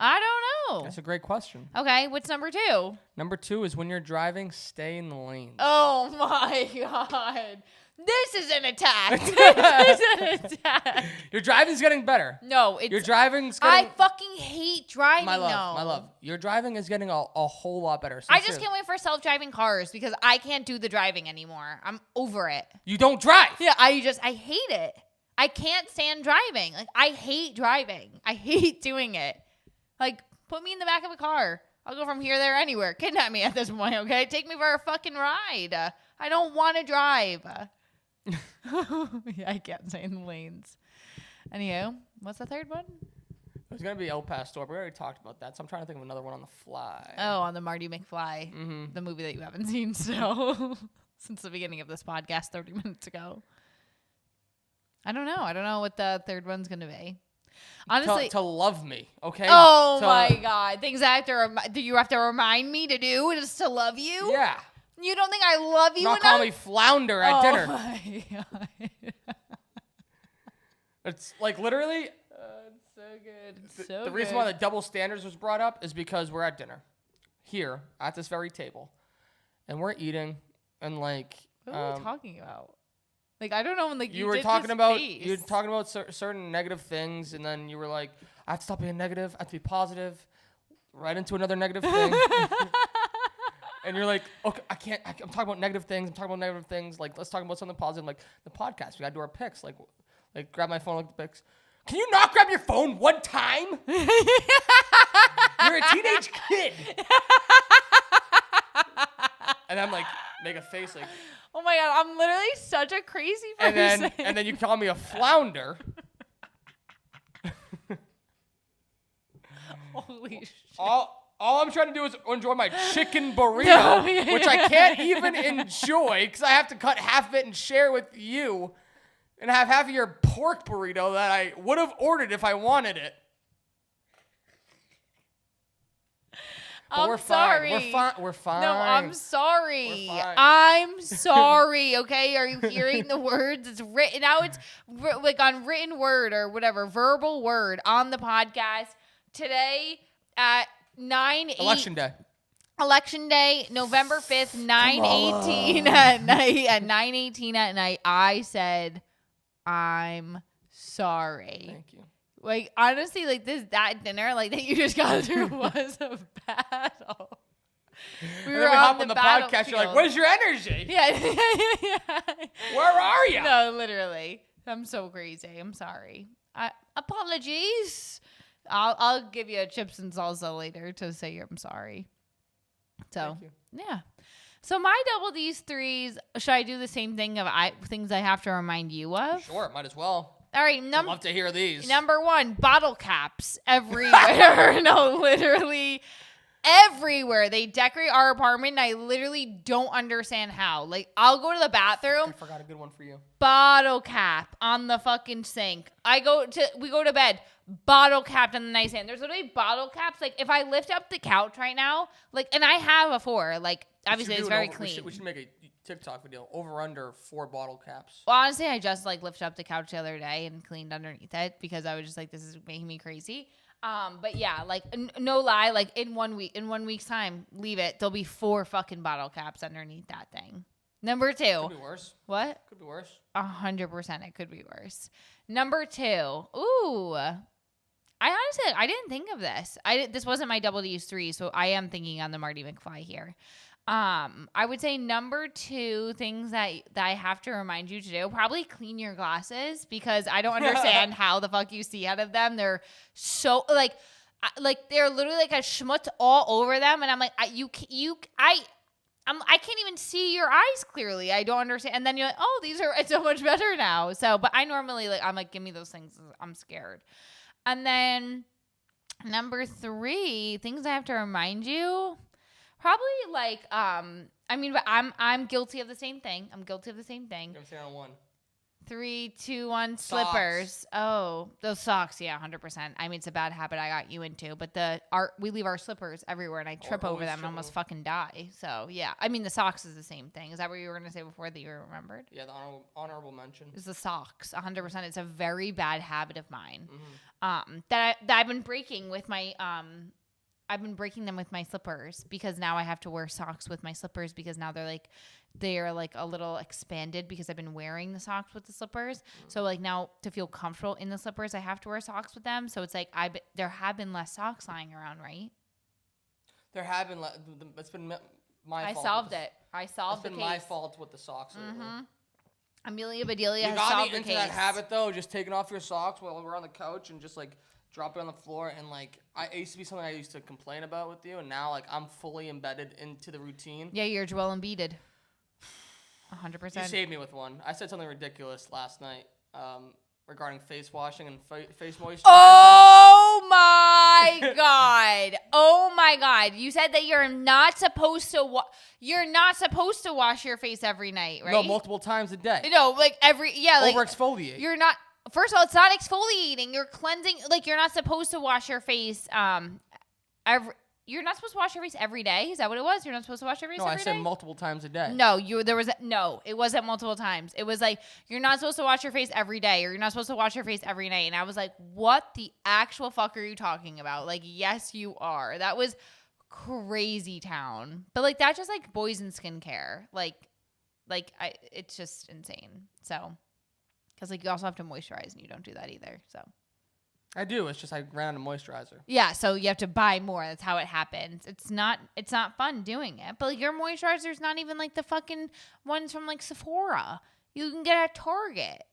That's a great question. Okay, what's number two? Number two is when you're driving, stay in the lanes. Oh, my God. This is an attack. This is an attack. Your driving's getting better. No, it's... Your driving's getting... I fucking hate driving, my love. Your driving is getting a whole lot better. I just can't wait for self-driving cars because I can't do the driving anymore. I'm over it. You don't drive. Yeah, I hate it. I can't stand driving. Like, I hate driving. I hate doing it. Like, put me in the back of a car. I'll go from here, there, anywhere. Kidnap me at this point, okay? Take me for a fucking ride. I don't want to drive. Yeah, I can't say in the lanes. Anywho, what's the third one? It was going to be El Pastor. We already talked about that, so I'm trying to think of another one on the fly. Oh, on the Marty McFly. The movie that you haven't seen still since the beginning of this podcast 30 minutes ago. I don't know what the third one's going to be. Honestly, to love me, okay? Oh my God! Things I have to do you have to remind me to do is to love you. Yeah. You don't think I love you enough? Not call me flounder at dinner. Oh my God! It's like literally. It's so good. The reason why the double standards was brought up is because we're at dinner, here at this very table, and we're eating, and like. What are we talking about? Like, I don't know when, like, you were did talking this about face. you were talking about certain negative things, and then you were like, I have to stop being negative. I have to be positive. Right into another negative thing. And you're like, okay, I'm talking about negative things. Like, let's talk about something positive, like the podcast. We got to do our picks. Like grab my phone, look at the picks. Can you not grab your phone one time? You're a teenage kid. And I'm like, make a face like. Oh my God, I'm literally such a crazy person. And then you call me a flounder. Holy shit. All I'm trying to do is enjoy my chicken burrito, which I can't even enjoy because I have to cut half of it and share with you, and have half of your pork burrito that I would have ordered if I wanted it. But we're sorry. Fine. We're fine. No, I'm sorry. We're fine. I'm sorry. Okay, are you hearing the words? It's written now. It's like on written word or whatever, verbal word on the podcast today at 9:08. Election Day, November 5th, 9:18 at night. At 9:18 at night, I said, "I'm sorry." Thank you. Like, honestly, like that dinner, like that you just got through was a battle. We were on the podcast. You're like, "Where's your energy? Yeah. Where are you?" No, literally. I'm so crazy. I'm sorry. Apologies. I'll give you a chips and salsa later to say I'm sorry. So, yeah. So my double D's threes, should I do the same thing of things I have to remind you of? Sure, might as well. All right. I'd love to hear these. Number one, bottle caps everywhere. No, literally everywhere. They decorate our apartment, and I literally don't understand how. Like, I'll go to the bathroom. I forgot a good one for you. Bottle cap on the fucking sink. We go to bed. Bottle capped on the nightstand. There's literally bottle caps. Like, if I lift up the couch right now, like, and I have before, like, obviously it's very clean. We should make a TikTok video over under 4 bottle caps. Well, honestly, I just like lifted up the couch the other day and cleaned underneath it because I was just like, this is making me crazy. But yeah, like no lie, like in 1 week's time, leave it. There'll be 4 fucking bottle caps underneath that thing. Number 2. Could be worse. What? Could be worse. 100%. It could be worse. Number 2. Ooh. I didn't think of this. This wasn't my double D's 3, so I am thinking on the Marty McFly here. I would say number 2 things that I have to remind you to do, probably clean your glasses because I don't understand how the fuck you see out of them. They're so like they're literally like a schmutz all over them, and I'm like, I can't even see your eyes clearly. I don't understand. And then you're like, oh, it's so much better now. So, but I normally I'm like, give me those things. I'm scared. And then number 3 things I have to remind you. Probably like, but I'm guilty of the same thing. I'm guilty of the same thing. You're saying on 1. 3, 2, 1, slippers. Oh, those socks. Yeah, 100%. I mean, it's a bad habit I got you into, but we leave our slippers everywhere and I trip over them and almost fucking die. So yeah, I mean, the socks is the same thing. Is that what you were going to say before that you remembered? Yeah, the honorable mention. Is the socks. 100%. It's a very bad habit of mine. That I've been breaking with my, I've been breaking them with my slippers because now I have to wear socks with my slippers because now they're like a little expanded because I've been wearing the socks with the slippers. So like now to feel comfortable in the slippers, I have to wear socks with them. So it's like there have been less socks lying around, right? There have been. It's been my fault. I solved it. I solved the case. It's been my fault with the socks. Amelia Bedelia has solved the case. You got me into that habit though, just taking off your socks while we're on the couch and just like drop it on the floor, and like it used to be something I used to complain about with you, and now like I'm fully embedded into the routine. Yeah, you're Joel Embiided. 100%. You saved me with one. I said something ridiculous last night regarding face washing and face moisturizing. Oh my god! Oh my god! You said that you're not supposed to wash your face every night, right? No, multiple times a day. No, like over exfoliate. You're not. First of all, it's not exfoliating. You're cleansing. Like, you're not supposed to wash your face. You're not supposed to wash your face every day. Is that what it was? You're not supposed to wash your face every day? No, I said multiple times a day. No, it wasn't multiple times. It was like, you're not supposed to wash your face every day, or you're not supposed to wash your face every night. And I was like, what the actual fuck are you talking about? Like, yes, you are. That was crazy town. But like, that's just like boys in skincare. Like, Like, it's just insane. So, because, like, you also have to moisturize, and you don't do that either. So, I do. It's just I ran out of moisturizer. yeah, so you have to buy more. That's how it happens. It's not fun doing it. But, like, your moisturizer's not even, like, the fucking ones from, like, Sephora. You can get at Target.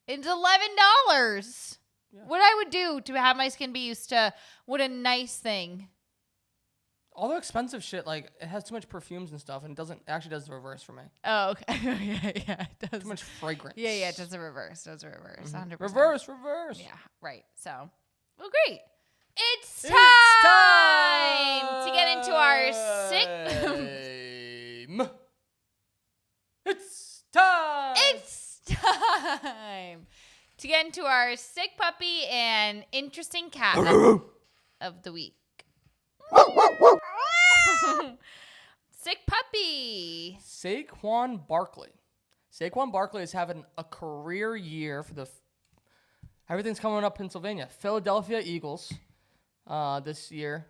It's $11. Yeah. What I would do to have my skin be used to what a nice thing. All the expensive shit, like, it has too much perfumes and stuff, and actually does the reverse for me. Oh, okay. yeah, it does. Too much fragrance. Yeah, it does the reverse. 100%. Reverse. Yeah, right. So, well, great. It's time to get into our sick... It's time to get into our sick puppy and interesting cat of the week. Sick puppy. Saquon Barkley. Saquon Barkley is having a career year for everything's coming up Pennsylvania. Philadelphia Eagles this year.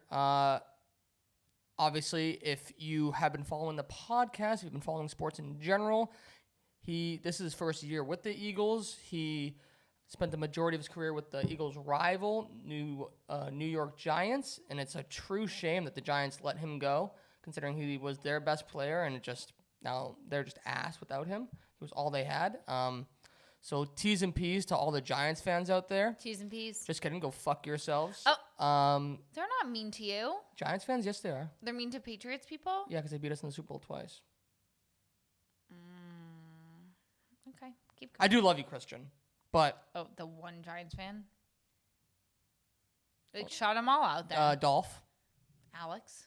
Obviously, if you have been following the podcast, if you've been following sports in general, this is his first year with the Eagles. He spent the majority of his career with the Eagles' rival, New York Giants, and it's a true shame that the Giants let him go, considering he was their best player, and now they're just ass without him. He was all they had. So T's and P's to all the Giants fans out there. T's and P's. Just kidding. Go fuck yourselves. Oh. They're not mean to you. Giants fans, yes, they are. They're mean to Patriots people? Yeah, because they beat us in the Super Bowl twice. Okay. Keep going. I do love you, Christian. But oh, the one Giants fan? Like, shot them all out there. Dolph. Alex.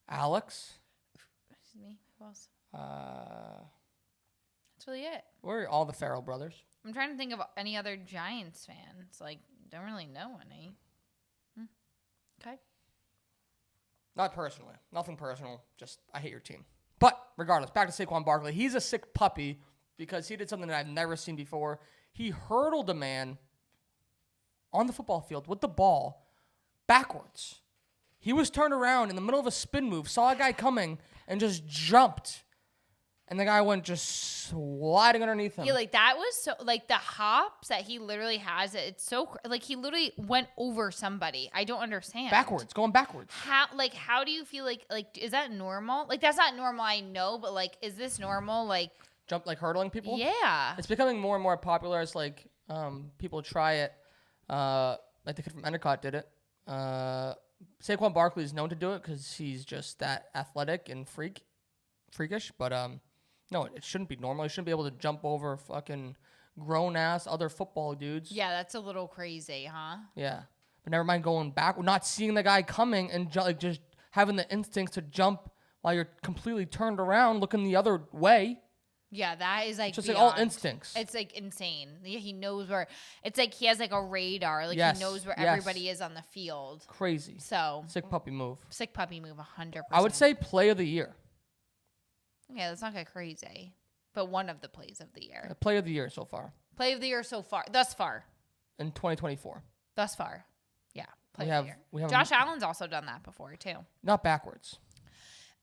Excuse me. Who else? That's really it. We're all the Farrell brothers. I'm trying to think of any other Giants fans. Like, don't really know any. Okay. Not personally. Nothing personal. Just, I hate your team. But regardless, back to Saquon Barkley. He's a sick puppy because he did something that I've never seen before. He hurdled a man on the football field with the ball backwards. He was turned around in the middle of a spin move, saw a guy coming, and just jumped. And the guy went just sliding underneath him. Yeah, like, that was so, like, the hops that he literally has, it's so, like, he literally went over somebody. I don't understand. Going backwards. How do you feel like, is that normal? Like, that's not normal, I know, but, like, is this normal? Like, hurdling people? Yeah. It's becoming more and more popular as, like, people try it. Like the kid from Endicott did it. Saquon Barkley is known to do it because he's just that athletic and freakish, but, no, it shouldn't be normal. You shouldn't be able to jump over fucking grown-ass other football dudes. Yeah, that's a little crazy, huh? Yeah. But never mind going back. Not seeing the guy coming and just having the instincts to jump while you're completely turned around looking the other way. Yeah, that is, like, it's just beyond. like all instincts. It's, like, insane. He knows where. It's like he has, like, a radar. Like, yes, he knows where everybody is on the field. Crazy. So. Sick puppy move. 100%. I would say play of the year. Yeah, let's not get crazy. But one of the plays of the year. Play of the year so far. Play of the year so far. Thus far. In 2024. Thus far. Yeah. Play of the year. We have Josh Allen's also done that before, too. Not backwards.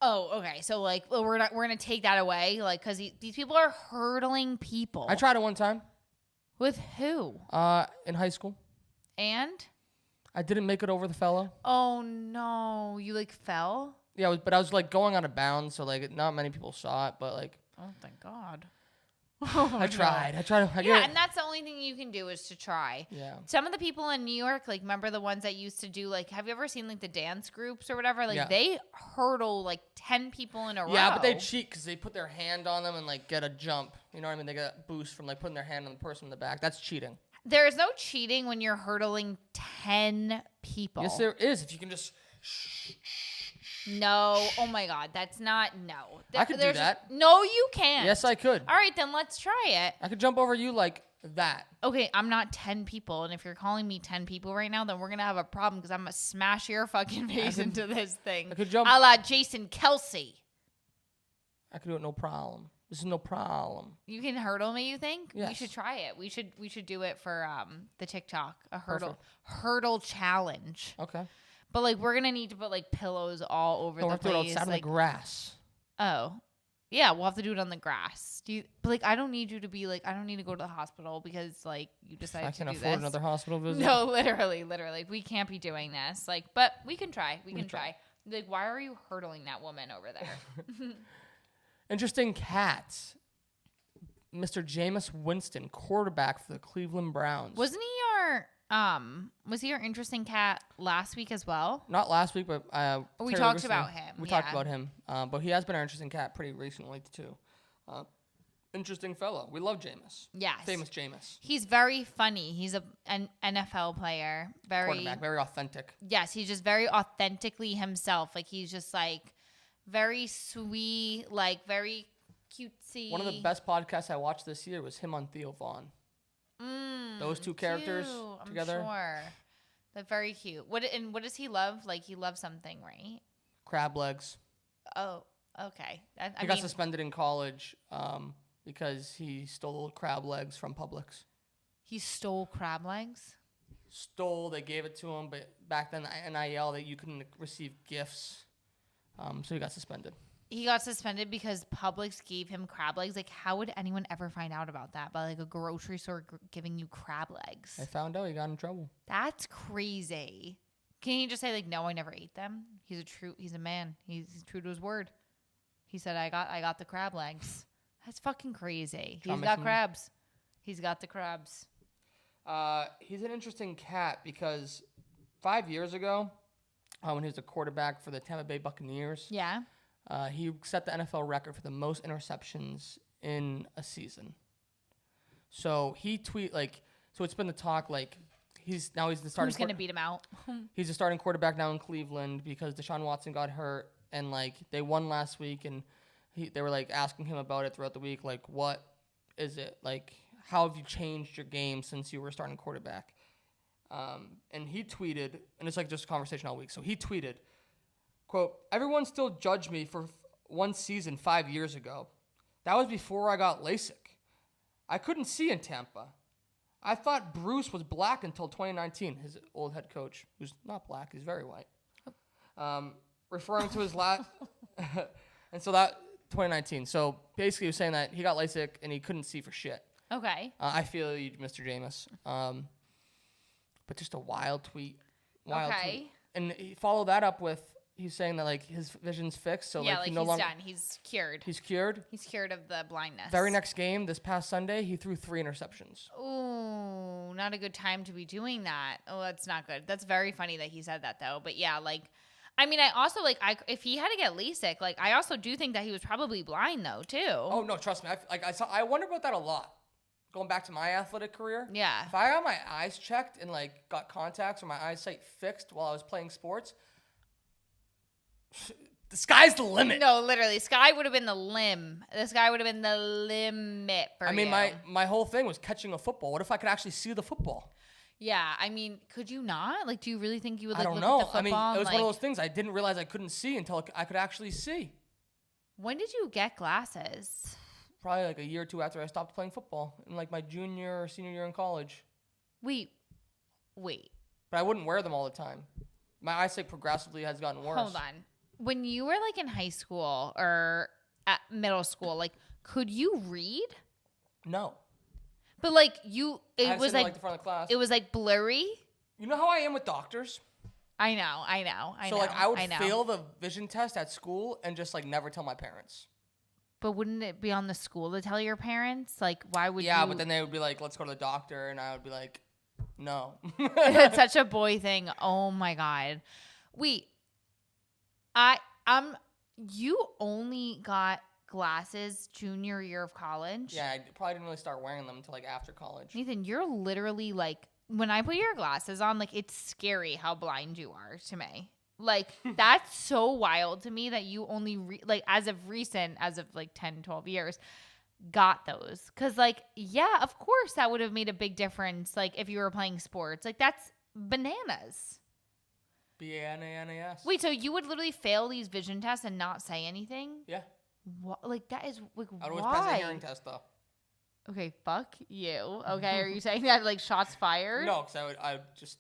Oh, okay. So, like, we're gonna take that away, like, because these people are hurdling people. I tried it one time. With who? In high school. And? I didn't make it over the fellow. Oh, no. You, like, fell? Yeah, but I was, like, going out of bounds, so, like, not many people saw it, but, like. Oh, thank God. I tried. Yeah, and that's the only thing you can do is to try. Yeah. Some of the people in New York, like, remember the ones that used to do, like, have you ever seen, like, the dance groups or whatever? Like, they hurdle, like, 10 people in a row. Yeah, but they cheat because they put their hand on them and, like, get a jump. You know what I mean? They get a boost from, like, putting their hand on the person in the back. That's cheating. There is no cheating when you're hurdling 10 people. Yes, there is. If you can just... No. Oh, my God. That's not... No. I could do that. No, you can't. Yes, I could. All right, then let's try it. I could jump over you like that. Okay, I'm not 10 people, and if you're calling me 10 people right now, then we're going to have a problem because I'm going to smash your fucking face into this thing. I could jump... A la Jason Kelsey. I could do it no problem. This is no problem. You can hurdle me, you think? Yes. We should try it. We should do it for the TikTok, a hurdle challenge. Okay. But, like, we're going to need to put, like, pillows all over the place. We're outside of the grass. Oh. Yeah, we'll have to do it on the grass. But like, I don't need you to be like, I don't need to go to the hospital because like you decided to do this. I can't afford another hospital visit. No, literally, we can't be doing this. Like, but we can try. We can try. Like, why are you hurdling that woman over there? Interesting cats. Mr. Jameis Winston, quarterback for the Cleveland Browns. Was he our interesting cat last week as well? Not last week, but we talked about him. We talked about him, but he has been our interesting cat pretty recently too. Interesting fellow. We love Jameis. Yes, famous Jameis. He's very funny. He's an NFL player. Quarterback, very authentic. Yes, he's just very authentically himself. Like he's just like very sweet, like very cutesy. One of the best podcasts I watched this year was him on Theo Vaughn. Those two characters together. I'm sure. They're very cute. What does he love? Like he loves something, right? Crab legs. Oh, okay. He got suspended in college because he stole crab legs from Publix. He stole crab legs? They gave it to him, but back then NIL that you couldn't receive gifts. So he got suspended. He got suspended because Publix gave him crab legs. Like, how would anyone ever find out about that? By like a grocery store giving you crab legs. I found out. He got in trouble. That's crazy. Can you just say like, no, I never ate them? He's a man. He's true to his word. He said, I got the crab legs. That's fucking crazy. He's got crabs. He's got the crabs. He's an interesting cat because 5 years ago, when he was a quarterback for the Tampa Bay Buccaneers. Yeah. He set the NFL record for the most interceptions in a season. So so it's been the talk he's the starting. Who's gonna beat him out? He's the starting quarterback now in Cleveland because Deshaun Watson got hurt and they won last week and they were asking him about it throughout the week, what is it how have you changed your game since you were starting quarterback? And he tweeted, and it's just a conversation all week. So he tweeted, quote, "Everyone still judged me for one season 5 years ago. That was before I got LASIK. I couldn't see in Tampa. I thought Bruce was black until 2019, his old head coach, who's not black, he's very white. Referring to his last, and so that 2019. So basically, he was saying that he got LASIK and he couldn't see for shit. Okay. I feel you, Mr. Jameis. But just a wild tweet. Tweet. And he followed that up with he's saying that his vision's fixed. So yeah, he he's longer, done. He's cured. He's cured. He's cured of the blindness. Very next game, this past Sunday, he threw 3 interceptions. Ooh, not a good time to be doing that. Oh, that's not good. That's very funny that he said that though. But yeah, I also if he had to get LASIK, I also do think that he was probably blind though too. Oh no, trust me. I wonder about that a lot. Going back to my athletic career. Yeah. If I got my eyes checked and got contacts or my eyesight fixed while I was playing sports, the sky's the limit. No, literally, sky would have been the limb. The sky would have been the limit for you. My whole thing was catching a football. What if I could actually see the football? Yeah, could you not? Do you really think you would I don't look know. at the football? It was one of those things I didn't realize I couldn't see until I could actually see. When did you get glasses? Probably a year or two after I stopped playing football in my junior or senior year in college. Wait. But I wouldn't wear them all the time. My eyesight progressively has gotten worse. Hold on. When you were in high school or at middle school, could you read? No. But it was the front of the class. It was blurry. You know how I am with doctors? I know. So I would fail the vision test at school and just never tell my parents. But wouldn't it be on the school to tell your parents? Why would you? Yeah, but then they would be let's go to the doctor. And I would be no. It's such a boy thing. Oh, my God. Wait. You only got glasses junior year of college? Yeah, I probably didn't really start wearing them until after college. Nathan, you're literally when I put your glasses on, it's scary how blind you are to me. That's so wild to me that you only, as of 10, 12 years, got those. Because, yeah, of course that would have made a big difference, if you were playing sports. That's bananas. B-A-N-A-N-A-S. Wait, so you would literally fail these vision tests and not say anything? Yeah. What? That is, I would always pass a hearing test, though. Okay, fuck you. Okay, are you saying that, shots fired? No, because I would just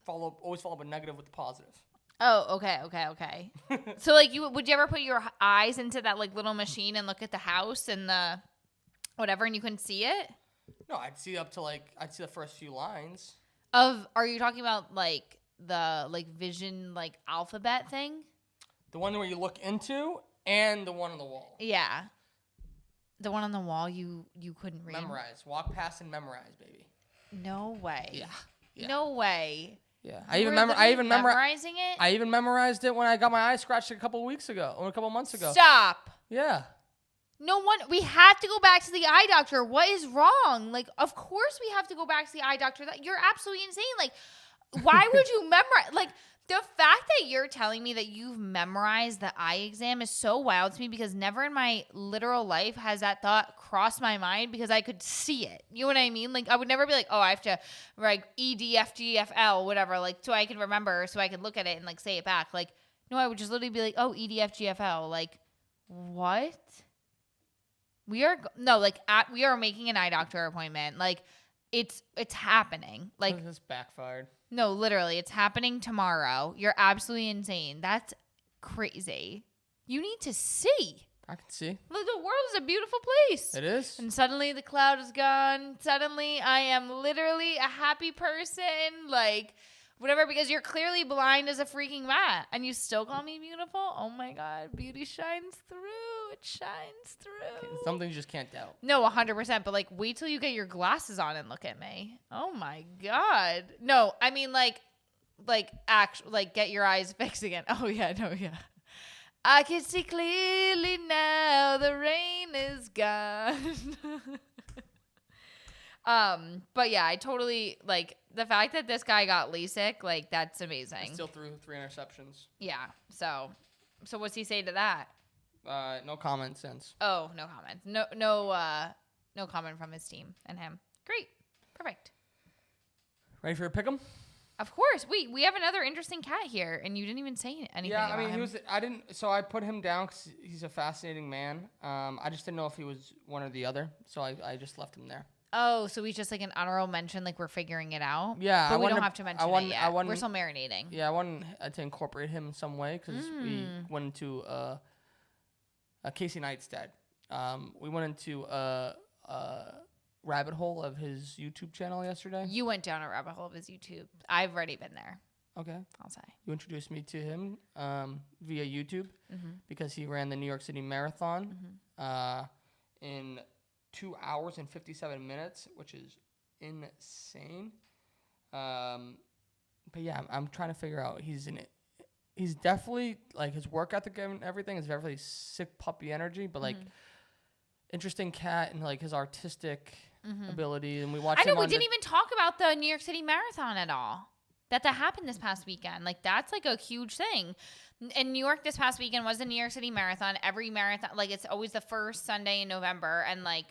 always follow up a negative with the positive. Oh, okay. So, like, would you ever put your eyes into that, like, little machine and look at the house and the whatever, and you couldn't see it? No, I'd see I'd see the first few lines. Are you talking about, like, the, like, vision, like, alphabet thing? The one where you look into and the one on the wall. Yeah. The one on the wall you couldn't read? Memorize. Walk past and memorize, baby. No way. Yeah. No way. Yeah. I even memorizing it. I even memorized it when I got my eye scratched a couple months ago. Stop. Yeah. No one. We had to go back to the eye doctor. What is wrong? Like, of course we have to go back to the eye doctor. That you're absolutely insane. Like, why would you memorize? Like, the fact that you're telling me that you've memorized the eye exam is so wild to me because never in my literal life has that thought crossed my mind because I could see it. You know what I mean? Like, I would never be like, oh, I have to like E, D, F, G, F, L, whatever, like, so I can remember, so I can look at it and like say it back. Like, no, I would just literally be like, oh, E, D, F, G, F, L. Like, what? We are making an eye doctor appointment. Like, it's happening. Like, this backfired. No, literally, it's happening tomorrow. You're absolutely insane. That's crazy. You need to see. I can see. Look, the world is a beautiful place. It is. And suddenly the cloud is gone. Suddenly I am literally a happy person. Like, whatever, because you're clearly blind as a freaking rat. And you still call me beautiful? Oh my God. Beauty shines through. It shines through. Something you just can't doubt. No, 100%. But, like, wait till you get your glasses on and look at me. Oh my God. No, I mean, get your eyes fixed again. Oh, yeah. No, yeah. I can see clearly now. The rain is gone. But yeah, I totally, like, the fact that this guy got LASIK, like, that's amazing. Still threw 3 interceptions. Yeah. So what's he say to that? No comment since. Oh, no comment. No comment from his team and him. Great. Perfect. Ready for your pick'em? Of course. We have another interesting cat here, and you didn't even say anything. Yeah, about him. So I put him down because he's a fascinating man. I just didn't know if he was one or the other, so I just left him there. Oh, so he's just like an honorable mention, like we're figuring it out? Yeah. But we don't have to mention it yet. We're still marinating. Yeah, I wanted to incorporate him in some way because we went into Casey Neistat. We went into a rabbit hole of his YouTube channel yesterday. You went down a rabbit hole of his YouTube. I've already been there. Okay. I'll say. You introduced me to him via YouTube because he ran the New York City Marathon in 2 hours and 57 minutes, which is insane. But yeah, I'm trying to figure out. He's definitely, like, his work ethic and everything is definitely sick puppy energy, but like interesting cat and like his artistic ability. And we watched. I know we didn't even talk about the New York City Marathon at all. That happened this past weekend. Like, that's like a huge thing. In New York this past weekend was the New York City Marathon. Every marathon, like, it's always the first Sunday in November, and like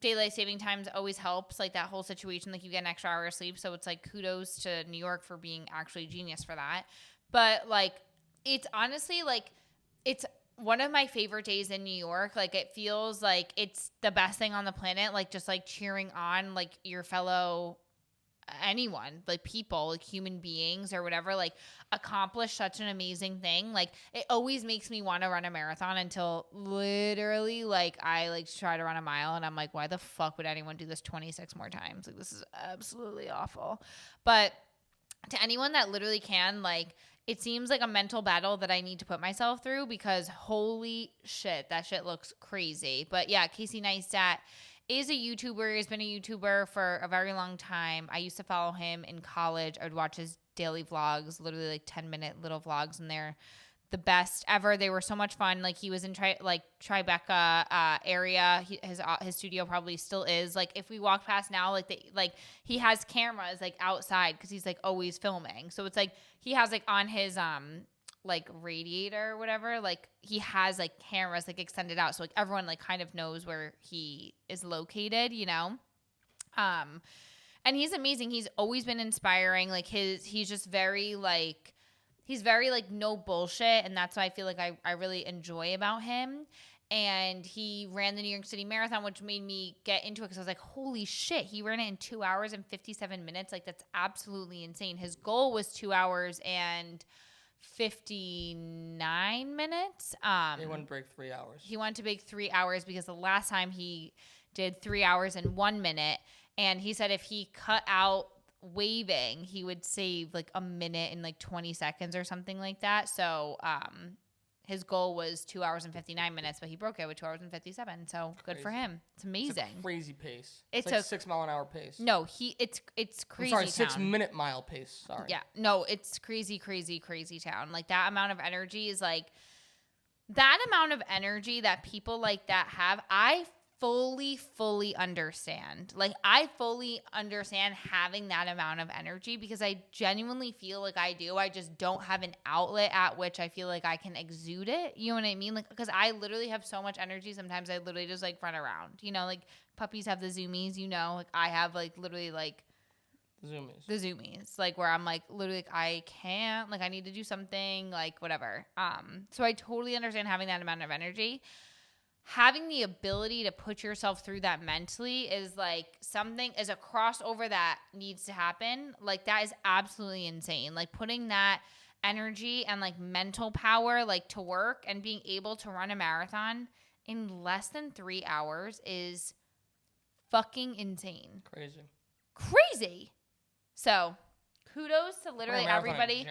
daylight saving times always helps, like, that whole situation. Like, you get an extra hour of sleep, so it's like kudos to New York for being actually genius for that. But like, it's honestly like it's one of my favorite days in New York. Like, it feels like it's the best thing on the planet. Like, just like cheering on like your fellow anyone, like people, like human beings or whatever, like accomplish such an amazing thing. Like, it always makes me want to run a marathon until literally like I like try to run a mile and I'm like, why the fuck would anyone do this 26 more times? Like, this is absolutely awful. But to anyone that literally can, like, it seems like a mental battle that I need to put myself through because holy shit, that shit looks crazy. But yeah, Casey Neistat is a YouTuber. He's been a YouTuber for a very long time. I used to follow him in college. I would watch his daily vlogs, literally like 10-minute little vlogs, and they're the best ever. They were so much fun. Like, he was in Tribeca area. His studio probably still is. Like, if we walk past now, like he has cameras like outside because he's like always filming. So it's like he has like on his like radiator or whatever, like he has like cameras like extended out, so like everyone like kind of knows where he is located, you know. And he's amazing. He's always been inspiring. Like, he's just very like no bullshit, and that's what I feel like I really enjoy about him. And he ran the New York City Marathon, which made me get into it because I was like, holy shit, he ran it in 2 hours and 57 minutes. Like, that's absolutely insane. His goal was 2 hours and 59 minutes. He wanted to break 3 hours. He wanted to break 3 hours because the last time he did 3 hours and 1 minute. And he said if he cut out waving, he would save like a minute and like 20 seconds or something like that. So his goal was 2 hours and 59 minutes, but he broke it with 2 hours and 57. So good for him. It's amazing. It's a crazy pace. It's like 6 mile an hour pace. No, it's crazy. I'm sorry, town. 6 minute mile pace. Sorry. Yeah, no, it's crazy town. Like that amount of energy is like that amount of energy that people like that have. I fully understand. Like I fully understand having that amount of energy because I genuinely feel like I do. I just don't have an outlet at which I feel like I can exude it. You know what I mean? Like because I literally have so much energy. Sometimes I literally just like run around. You know, like puppies have the zoomies. You know, like I have like literally like the zoomies, like where I'm like literally like I can't, like I need to do something, like whatever. So I totally understand having that amount of energy. Having the ability to put yourself through that mentally is like something is a crossover that needs to happen. Like that is absolutely insane. Like putting that energy and like mental power like to work and being able to run a marathon in less than 3 hours is fucking insane. Crazy. So kudos to literally everybody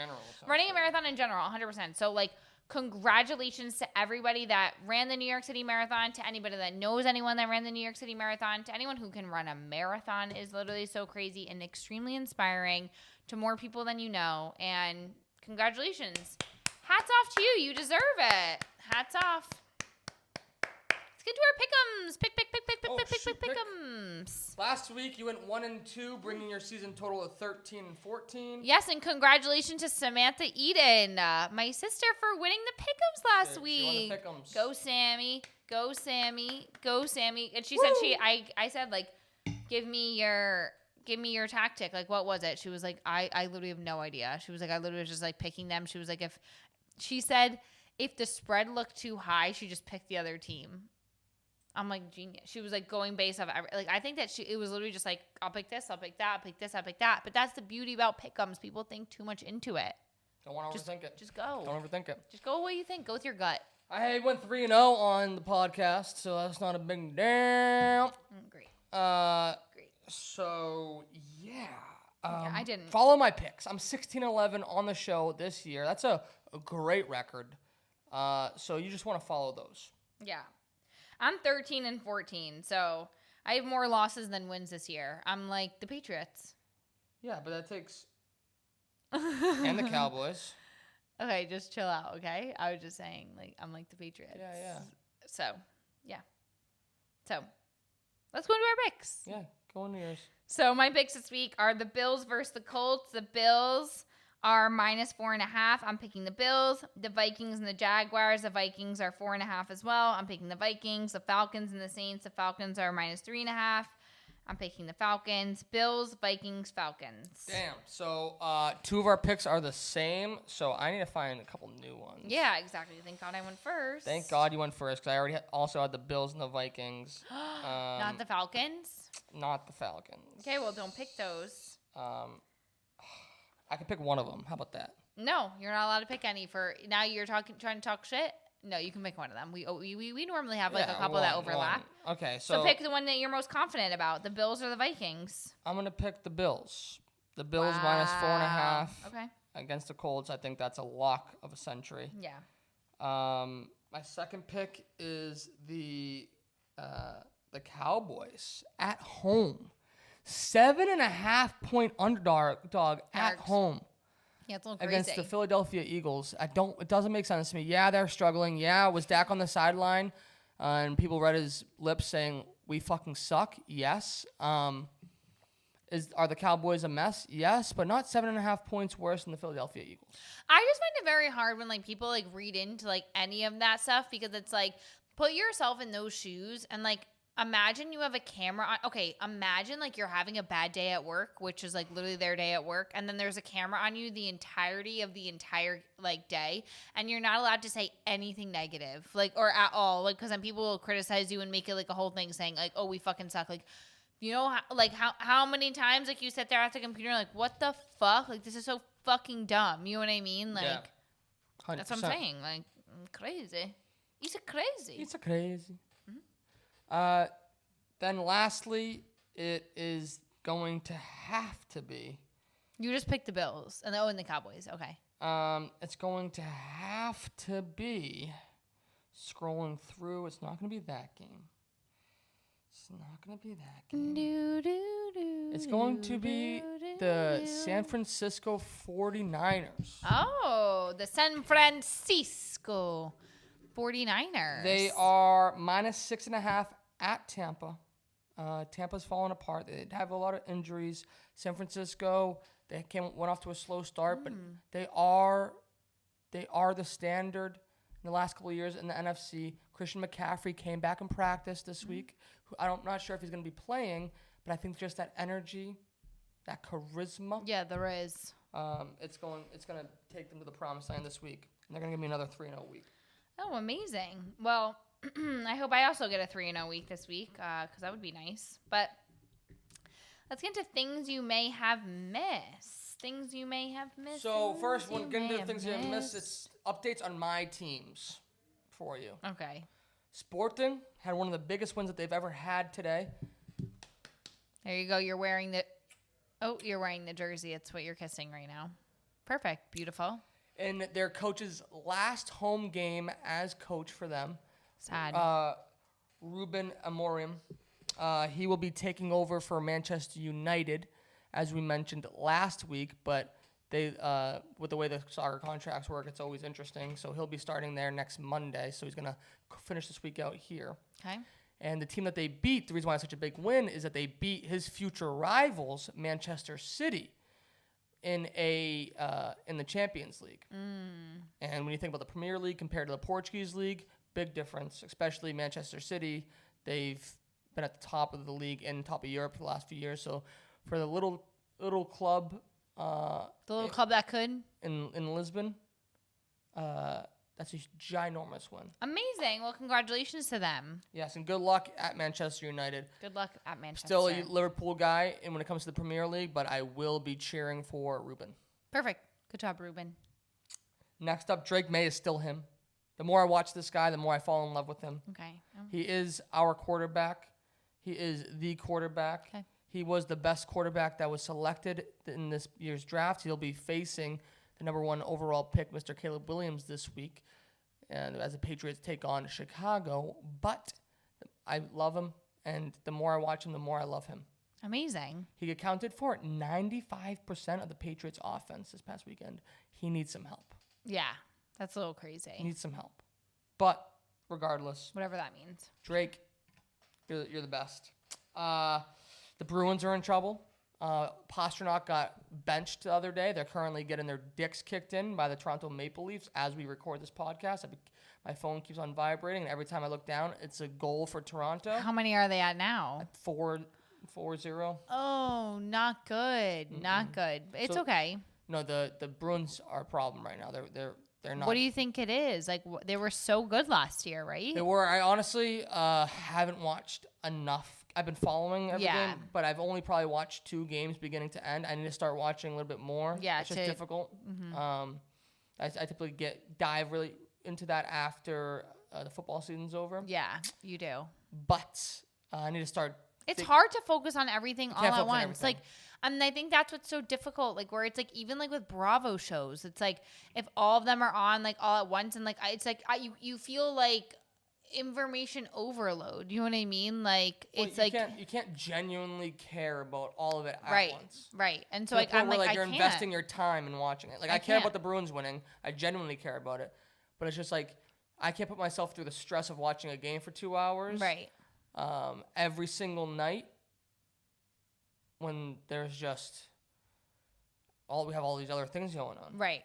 running a marathon in general, 100%. So like congratulations to everybody that ran the New York City Marathon, to anybody that knows anyone that ran the New York City Marathon, to anyone who can run a marathon is literally so crazy and extremely inspiring to more people than you know. And congratulations. Hats off to you. You deserve it. Hats off. Let's get to our pick'ems. Pick'ems. Last week you went 1-2, bringing your season total of 13-14. Yes, and congratulations to Samantha Eden, my sister, for winning the pick'ems last week. Pick'ems. Go Sammy. Go Sammy. Go Sammy. And she said I said like, give me your tactic. Like, what was it? She was like, I literally have no idea. She was like, I literally was just like picking them. She was like, if the spread looked too high, she just picked the other team. I'm like, genius. She was like going based off like I think that it was literally just like, I'll pick this, I'll pick that, I'll pick this, I'll pick that. But that's the beauty about pick'ems. People think too much into it. Don't want to overthink it. Just go. Don't overthink it. Just go what you think. Go with your gut. I went 3-0 on the podcast, so that's not a big damn. Great. Great. So yeah. Yeah, I didn't. Follow my picks. I'm 16-11 on the show this year. That's a great record. So you just want to follow those. Yeah. I'm 13-14, so I have more losses than wins this year. I'm like the Patriots. Yeah, but that takes... and the Cowboys. Okay, just chill out, okay? I was just saying, like, I'm like the Patriots. Yeah. So, yeah. So, let's go into our picks. Yeah, go into yours. So, my picks this week are the Bills versus the Colts. The Bills are -4.5. I'm picking the Bills. The Vikings and the Jaguars. The Vikings are 4.5 as well. I'm picking the Vikings. The Falcons and the Saints. The Falcons are -3.5. I'm picking the Falcons. Bills, Vikings, Falcons. Damn. So 2 of our picks are the same. So I need to find a couple new ones. Yeah, exactly. Thank God I went first. Thank God you went first because I already also had the Bills and the Vikings. Not the Falcons? Not the Falcons. Okay, well, don't pick those. I can pick one of them. How about that? No, you're not allowed to pick any. For now, you're trying to talk shit. No, you can pick one of them. We normally have like a couple that overlap. One. Okay, so pick the one that you're most confident about. The Bills or the Vikings? I'm gonna pick the Bills. The Bills -4.5. Okay. Against the Colts. I think that's a lock of a century. Yeah. My second pick is the Cowboys at home. 7.5 point underdog at home. Yeah, it's a little crazy. Against the Philadelphia Eagles. It doesn't make sense to me. Yeah, they're struggling. Yeah, was Dak on the sideline? And people read his lips saying, we fucking suck. Yes. Are the Cowboys a mess? Yes, but not 7.5 points worse than the Philadelphia Eagles. I just find it very hard when like people like read into like any of that stuff because it's like, put yourself in those shoes and like, imagine you have a camera on. Okay, imagine like you're having a bad day at work, which is like literally their day at work, and then there's a camera on you the entirety of the entire like day, and you're not allowed to say anything negative, like or at all, like because then people will criticize you and make it like a whole thing saying like, oh, we fucking suck, like. You know, how many times like you sit there at the computer like, what the fuck? Like this is so fucking dumb. You know what I mean? Like, 100%. That's what I'm saying. Like, crazy. He's a crazy. It's a crazy. Mm-hmm. Then lastly, it is going to have to be. You just picked the Bills and the Cowboys. Okay. It's going to have to be. Scrolling through, it's not going to be that game. It's not going to be that game. It's going to be the San Francisco 49ers. Oh, the San Francisco 49ers. They are -6.5 at Tampa. Tampa's falling apart. They have a lot of injuries. San Francisco, went off to a slow start, but they are the standard in the last couple of years in the NFC. Christian McCaffrey came back in practice this week. I'm not sure if he's going to be playing, but I think just that energy, that charisma. Yeah, there is. It's going to take them to the promised land this week, and they're going to give me another 3-0 week. Oh, amazing. Well, I hope I also get a 3-0 week this week, because that would be nice. But let's get into things you may have missed. Things you may have missed. So first, we'll get into the things you have missed. It's updates on my teams for you. Okay. Sporting had one of the biggest wins that they've ever had today. There you go. You're wearing the jersey. It's what you're kissing right now. Perfect. Beautiful. In their coach's last home game as coach for them. Sad. Ruben Amorim. He will be taking over for Manchester United, as we mentioned last week, but they with the way the soccer contracts work, it's always interesting. So he'll be starting there next Monday. So he's going to finish this week out here. Okay. And the team that they beat, the reason why it's such a big win is that they beat his future rivals, Manchester City, in the Champions League. And when you think about the Premier League compared to the Portuguese League, big difference, especially Manchester City. They've been at the top of the league and top of Europe for the last few years. So for the little club, the little club that could in Lisbon, that's a ginormous win. Amazing. Well, congratulations to them. Yes, and good luck at Manchester United. Good luck at Manchester. Still a Liverpool guy, and when it comes to the Premier League, but I will be cheering for Ruben. Perfect. Good job, Ruben. Next up, Drake May is still him. The more I watch this guy, the more I fall in love with him. Okay. He is our quarterback. He is the quarterback. Okay. He was the best quarterback that was selected in this year's draft. He'll be facing the number 1 overall pick, Mr. Caleb Williams, this week, and as the Patriots take on Chicago. But I love him, and the more I watch him, the more I love him. Amazing. He accounted for 95% of the Patriots' offense this past weekend. He needs some help. Yeah, that's a little crazy. He needs some help. But regardless, whatever that means. Drake, you're the best. The Bruins are in trouble. Pasternak got benched the other day. They're currently getting their dicks kicked in by the Toronto Maple Leafs as we record this podcast. My phone keeps on vibrating, and every time I look down, it's a goal for Toronto. How many are they at now? At 4-0. Oh, not good. Mm-mm. Not good. It's okay. No, the Bruins are a problem right now. They're not. What do you think it is? Like, they were so good last year, right? They were. I honestly haven't watched enough. I've been following every game, but I've only probably watched 2 games beginning to end. I need to start watching a little bit more. Yeah, it's just difficult. Mm-hmm. I typically dive really into that after the football season's over. Yeah, you do. But I need to start. It's hard to focus on everything all at once. Like, and I think that's what's so difficult. Like, where it's like, even like with Bravo shows, it's like if all of them are on like all at once, and like it's like you feel like information overload. You know what I mean? Like, it's like you can't genuinely care about all of it at once. Right. And so like I'm like, you're investing your time in watching it. Like, I care about the Bruins winning. I genuinely care about it. But it's just like I can't put myself through the stress of watching a game for 2 hours. Right. Every single night when there's just we have all these other things going on. Right.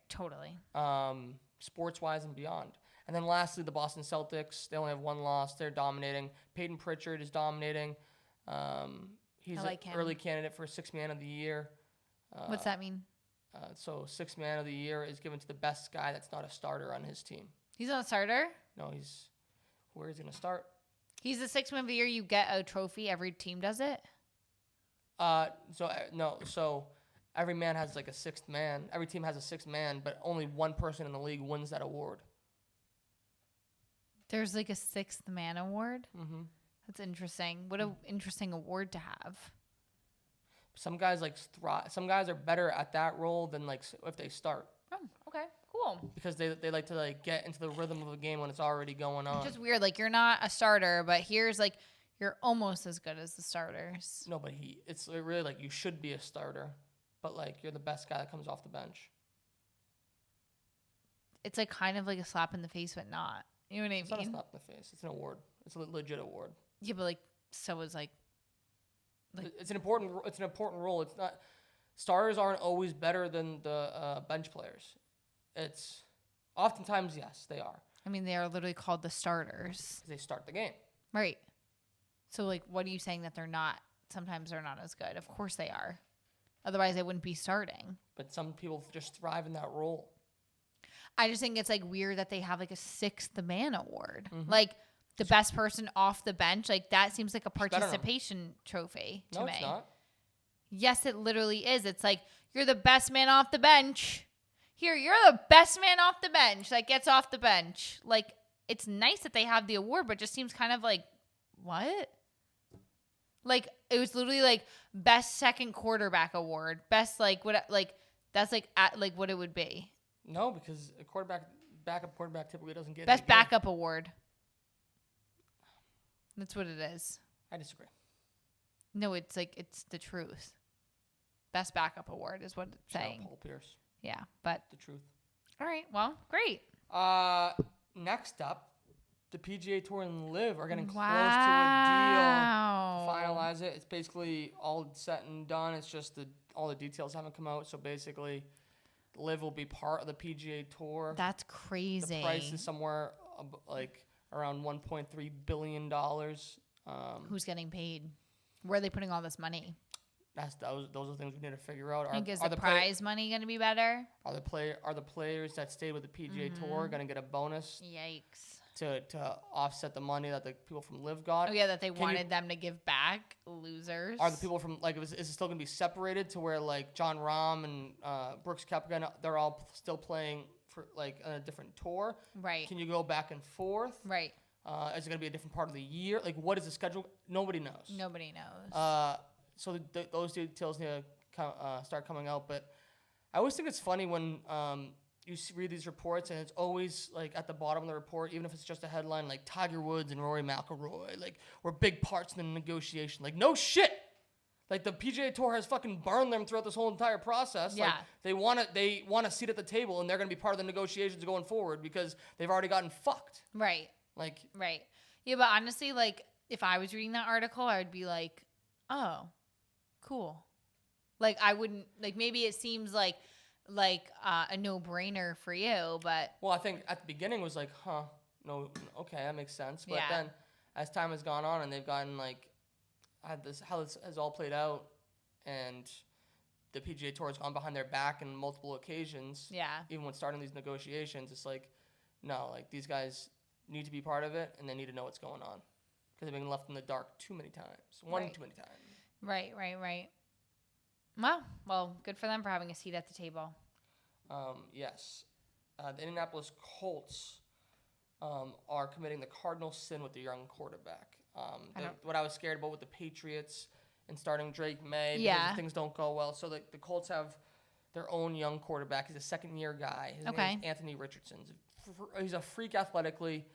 Totally. Sports wise and beyond. And then lastly, the Boston Celtics, they only have 1 loss. They're dominating. Peyton Pritchard is dominating. He's an early candidate for 6th Man of the Year. What's that mean? So 6th Man of the Year is given to the best guy that's not a starter on his team. He's not a starter? No, where is he going to start? He's the 6th Man of the Year. You get a trophy. Every team does it? So every man has like a sixth man. Every team has a sixth man, but only one person in the league wins that award. There's like a sixth man award. Mm-hmm. That's interesting. What an interesting award to have. Some guys some guys are better at that role than like if they start. Oh, okay, cool. Because they like to like get into the rhythm of the game when it's already going on. It's just weird. Like, you're not a starter, but here's like you're almost as good as the starters. No, but it's really like you should be a starter, but like you're the best guy that comes off the bench. It's like kind of like a slap in the face, but not. You know what I mean? It's not a slap in the face. It's an award. It's a legit award. Yeah, but like so is like it's an important role. It's not. Starters aren't always better than the bench players. It's oftentimes, yes, they are. I mean, they are literally called the starters. They start the game. Right. So, like, what are you saying that they're not? Sometimes they're not as good. Of course they are. Otherwise, they wouldn't be starting. But some people just thrive in that role. I just think it's, like, weird that they have, like, a sixth man award. Mm-hmm. Like, the best person off the bench. Like, that seems like a participation trophy to me. No, it's not. Yes, it literally is. It's like, you're the best man off the bench. Here, you're the best man off the bench that gets off the bench. Like, it's nice that they have the award, but it just seems kind of like, what? Like, it was literally like best second quarterback award. Best, like, what, like, that's like, like what it would be. No, because a backup quarterback typically doesn't get Best backup award. That's what it is. I disagree. No, it's like, it's the truth. Best backup award is what it's saying. Paul Pierce. Yeah, but The truth. all right, well, great. Next up, the PGA Tour and Live are getting close to a Wow. deal. Finalize it. It's basically all set and done. It's just all the details haven't come out. So basically, Live will be part of the PGA Tour. That's crazy. The price is somewhere like around $1.3 billion. Who's getting paid? Where are they putting all this money? Those are the things we need to figure out. Is the prize money going to be better? Are the players that stayed with the PGA Tour going to get a bonus? Yikes. To offset the money that the people from Live got? Oh, yeah, that they wanted them to give back. Losers. Are the people from, like, is it still going to be separated to where, like, John Rahm and Brooks Koepka, they're all still playing for, like, a different tour? Right. Can you go back and forth? Right. Is it going to be a different part of the year? Like, what is the schedule? Nobody knows. Nobody knows. So those details need to start coming out. But I always think it's funny when you read these reports, and it's always like at the bottom of the report, even if it's just a headline, like Tiger Woods and Rory McIlroy, like, were big parts in the negotiation. Like, no shit. Like, the PGA Tour has fucking burned them throughout this whole entire process. Yeah. Like, they want a seat at the table, and they're going to be part of the negotiations going forward because they've already gotten fucked. Right. Like, right. Yeah, but honestly, like, if I was reading that article, I would be like, oh, cool. Like, I wouldn't, like, maybe it seems like a no-brainer for you, but. Well, I think at the beginning was like, no, okay, that makes sense. But Yeah. then as time has gone on and they've gotten, like, how this has all played out, and the PGA Tour has gone behind their back on multiple occasions. Yeah. Even when starting these negotiations, it's like, no, like, these guys need to be part of it, and they need to know what's going on. Because they've been left in the dark too many times. Right. Too many times. Right. Well, good for them for having a seat at the table. Yes. The Indianapolis Colts are committing the cardinal sin with the young quarterback. What I was scared about with the Patriots and starting Drake May, because things don't go well. So the Colts have their own young quarterback. He's a second-year guy. His name is Anthony Richardson. He's a freak athletically.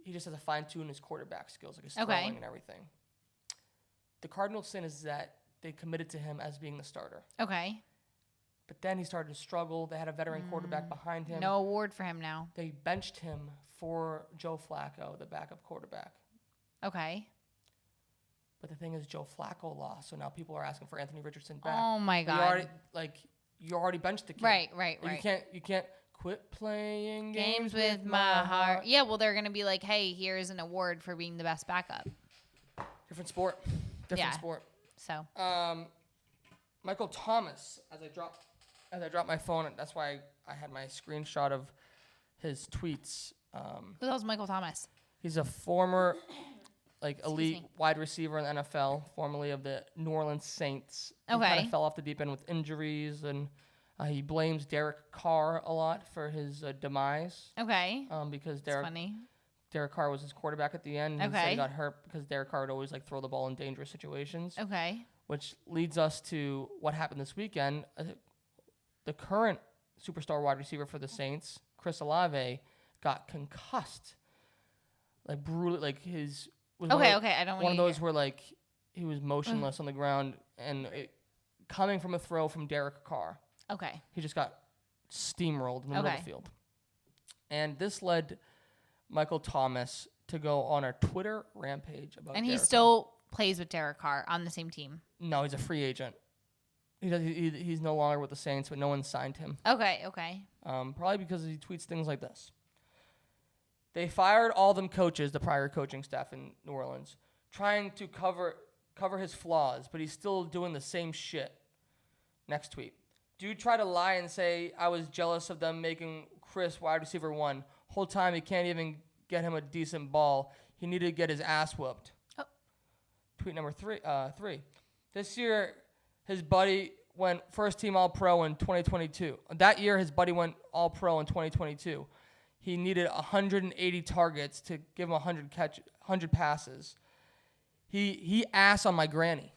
He just has to fine-tune his quarterback skills, like his throwing and everything. The cardinal sin is that they committed to him as being the starter. Okay. But then he started to struggle. They had a veteran quarterback behind him. No award for him now. They benched him for Joe Flacco, the backup quarterback. Okay. But the thing is, Joe Flacco lost, so now people are asking for Anthony Richardson back. Oh my God! You already benched the kid. Right. You can't quit playing games with my heart. Yeah, well, they're gonna be like, hey, here's an award for being the best backup. Different sport. Sport. So. Michael Thomas, as I dropped my phone, that's why I had my screenshot of his tweets. Who the hell's Michael Thomas? He's a former elite wide receiver in the NFL, formerly of the New Orleans Saints. He Okay. kind of fell off the deep end with injuries, and he blames Derek Carr a lot for his demise. Okay. Because That's funny. Derek Carr was his quarterback at the end. And He said Okay. he got hurt because Derek Carr would always throw the ball in dangerous situations. Okay. Which leads us to what happened this weekend. The current superstar wide receiver for the Saints, Chris Olave, got concussed. Brutally, his was Okay. one of, I don't one of wanna those where he was motionless on the ground and coming from a throw from Derek Carr. Okay. He just got steamrolled in the middle of the field. And this led Michael Thomas to go on a Twitter rampage about And Derek he still plays with Derek Carr on the same team. No, he's a free agent. He's no longer with the Saints, but no one signed him. Okay. Probably because he tweets things like this. They fired all them coaches, the prior coaching staff in New Orleans, trying to cover his flaws, but he's still doing the same shit. Next tweet. Dude tried to lie and say I was jealous of them making Chris wide receiver 1. Whole time he can't even get him a decent ball. He needed to get his ass whooped. Oh. Tweet number 3. This year, his buddy went first team All-Pro in 2022. That year, his buddy went All-Pro in 2022. He needed 180 targets to give him 100 passes. He ass on my granny.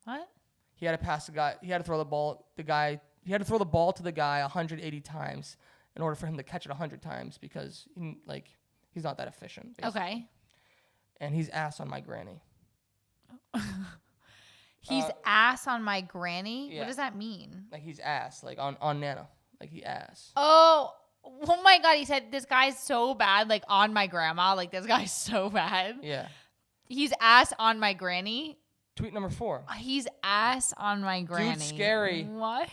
What? He had to pass the guy. He had to throw the ball. He had to throw the ball to the guy 180 times in order for him to catch it 100 times because he's not that efficient. Basically. Okay. And he's ass on my granny. He's ass on my granny? Yeah. What does that mean? He's ass, on Nana. He ass. Oh my God. He said, this guy's so bad, on my grandma. This guy's so bad. Yeah. He's ass on my granny. Tweet number 4. He's ass on my granny. Dude, scary. What?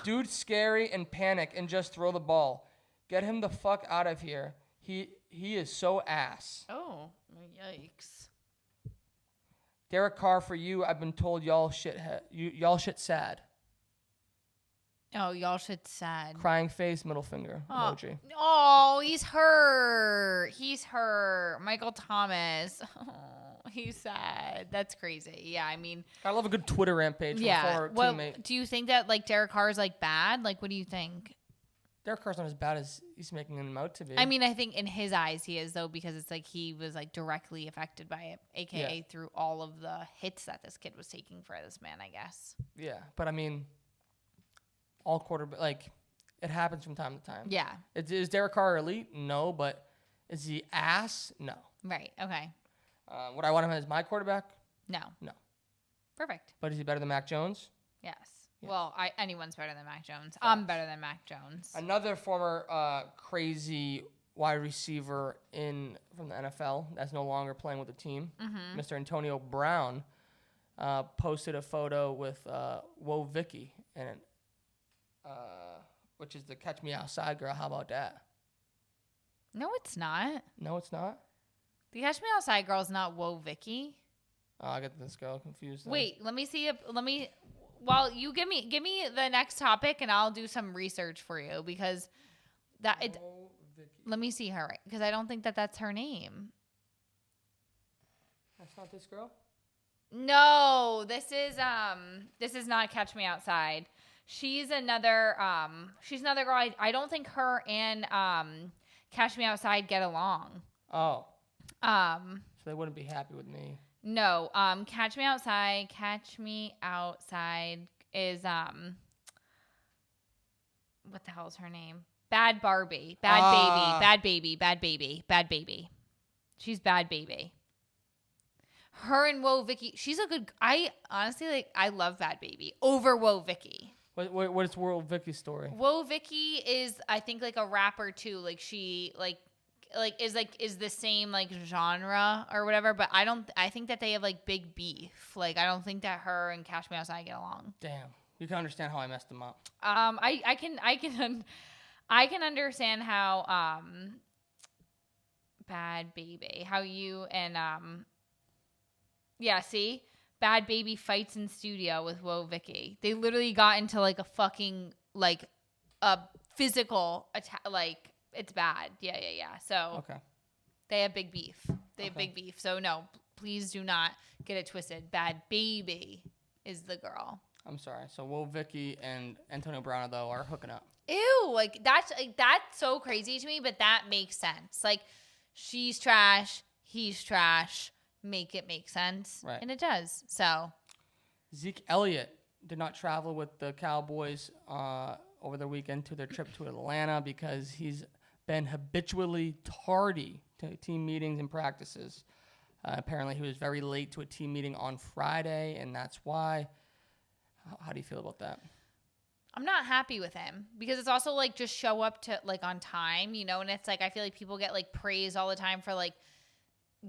Dude, scary and panic and just throw the ball. Get him the fuck out of here. He is so ass. Oh, yikes. Derek Carr, for you, I've been told y'all shit sad. Oh, y'all shit sad. Crying face, middle finger emoji. Oh, he's hurt. Michael Thomas. Oh, he's sad. That's crazy. Yeah, I mean. I love a good Twitter rampage from a former teammate. Do you think that Derek Carr is bad? What do you think? Derek Carr's not as bad as he's making him out to be. I mean, I think in his eyes he is, though, because it's he was directly affected by it, aka through all of the hits that this kid was taking for this man, I guess. Yeah, but I mean, all quarterback, it happens from time to time. Yeah. Is Derek Carr elite? No, but is he ass? No. Right. Okay. Would I want him as my quarterback? No. No. Perfect. But is he better than Mac Jones? Yes. Yes. Well, anyone's better than Mac Jones. I'm better than Mac Jones. Another former crazy wide receiver from the NFL that's no longer playing with the team, Mr. Antonio Brown, posted a photo with Whoa Vicky in it, which is the Catch Me Outside girl. How about that? No, it's not. No, it's not? The Catch Me Outside girl is not Whoa Vicky. Oh, I got this girl confused. Wait, let me see. Well, you give me the next topic, and I'll do some research for you because let me see her because I don't think that's her name. That's not this girl? No, this is not Catch Me Outside. She's another girl. I don't think her and Catch Me Outside get along. Oh. So they wouldn't be happy with me. No, Catch Me Outside is what the hell is her name? Bad Barbie. Bad Baby. She's Bad Baby. Her and Whoa Vicky, she's a good. I honestly I love Bad Baby over Whoa Vicky. What's Whoa Vicky's story? Whoa Vicky is I think a rapper too. She is the same genre or whatever, but I think that they have big beef. I don't think that her and Catch Me Outside get along. Damn. You can understand how I messed them up. I can understand how Bad Baby, how you and see, Bad Baby fights in studio with Whoa Vicky. They literally got into a fucking a physical attack. It's bad. Yeah. So okay, they have big beef. They have big beef. So no, please do not get it twisted. Bad Baby is the girl. I'm sorry. So Will Vicky and Antonio Brown, though, are hooking up. Ew, that's so crazy to me, but that makes sense. Like, she's trash, he's trash. Make it make sense. Right. And it does. So Zeke Elliott did not travel with the Cowboys over the weekend to their trip to Atlanta because he's been habitually tardy to team meetings and practices. Apparently, he was very late to a team meeting on Friday, and that's why. How do you feel about that? I'm not happy with him because it's also like just show up to like on time, you know, and it's like I feel like people get like praised all the time for like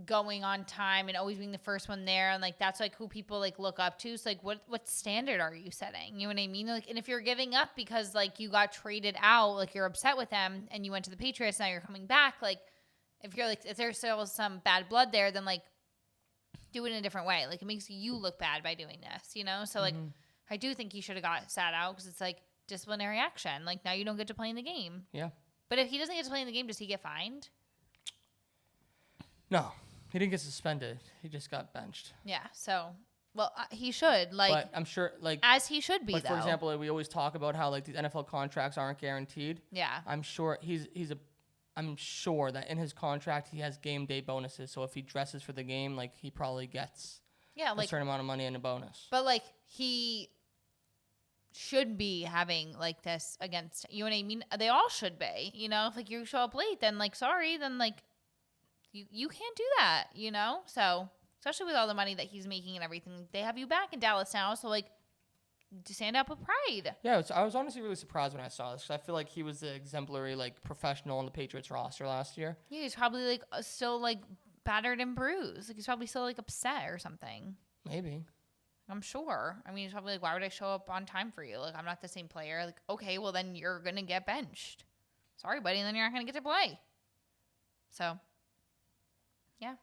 going on time and always being the first one there, and like that's like who people like look up to. So like what standard are you setting? You know what I mean? Like, and if you're giving up because like you got traded out, like you're upset with them and you went to the Patriots, now you're coming back, like if you're like if there's still some bad blood there, then like do it in a different way. Like it makes you look bad by doing this, you know? So like I do think he should have got sat out because it's like disciplinary action. Like now you don't get to play in the game. Yeah. But if he doesn't get to play in the game, does he get fined? No, he didn't get suspended. He just got benched. Yeah. So, well, he should like. But I'm sure, like, as he should be. Like though. for example, like, we always talk about how like these NFL contracts aren't guaranteed. Yeah. I'm sure I'm sure that in his contract he has game day bonuses. So if he dresses for the game, like he probably gets a certain amount of money in a bonus. But like he should be having like this against, you know what I mean? They all should be, you know, if like you show up late, then like, sorry, then like you can't do that, you know? So especially with all the money that he's making and everything, they have you back in Dallas now. So like to stand up with pride. Yeah. I was honestly really surprised when I saw this because I feel like he was the exemplary like professional on the Patriots roster last year. Yeah. He's probably like still like battered and bruised. Like he's probably still like upset or something. Maybe. I'm sure. I mean, he's probably like, why would I show up on time for you? Like, I'm not the same player. Like, okay, well, then you're going to get benched. Sorry, buddy. And then you're not going to get to play. So, yeah.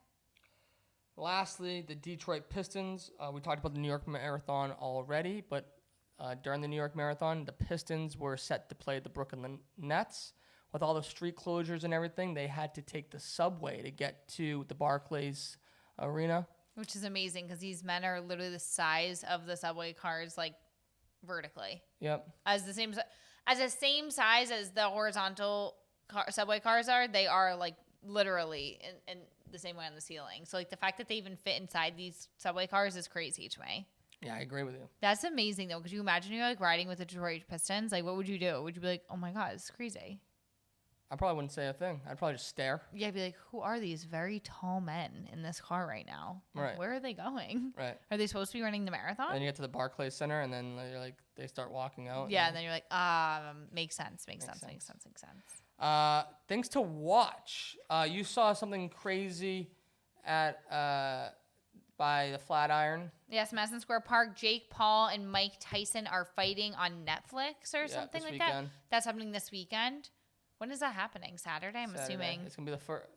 Lastly, the Detroit Pistons. We talked about the New York Marathon already, but during the New York Marathon, the Pistons were set to play the Brooklyn Nets. With all the street closures and everything, they had to take the subway to get to the Barclays Arena. Which is amazing because these men are literally the size of the subway cars, like vertically. Yep. As the same size as the horizontal subway cars are, they are like literally in the same way on the ceiling. So like the fact that they even fit inside these subway cars is crazy to me. Yeah, I agree with you. That's amazing though, because you imagine you're like riding with the Detroit Pistons. Like, what would you do? Would you be like, oh my god, it's crazy? I probably wouldn't say a thing. I'd probably just stare. Yeah, I'd be like, who are these very tall men in this car right now? Like, Right. where are they going? Right. Are they supposed to be running the marathon? And you get to the Barclays Center, and then you're like, they start walking out. Yeah, and then you're like, makes sense. Makes sense. Things to watch. You saw something crazy at by the Flatiron. Yes, Madison Square Park. Jake Paul and Mike Tyson are fighting on Netflix or something like that. That's happening this weekend. When is that happening? Saturday, I'm assuming. It's going to be the first.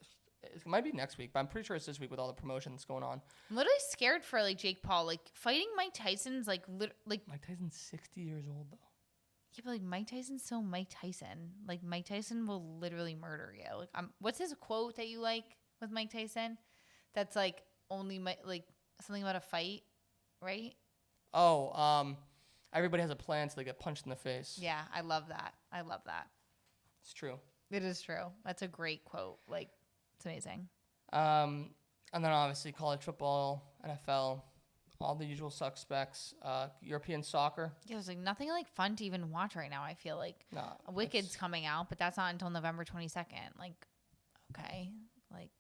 It might be next week, but I'm pretty sure it's this week with all the promotions going on. I'm literally scared for like Jake Paul. Like fighting Mike Tyson's like Mike Tyson's 60 years old though. Yeah, but like Mike Tyson's still Mike Tyson. Like Mike Tyson will literally murder you. Like what's his quote that you like with Mike Tyson? That's like only like something about a fight, right? Oh, everybody has a plan so they get punched in the face. Yeah, I love that. It's true. It is true. That's a great quote. Like, it's amazing. And then obviously college football, NFL, all the usual suspects. European soccer. Yeah, there's like nothing like fun to even watch right now. I feel like Wicked's coming out, but that's not until November 22nd. Like, okay, like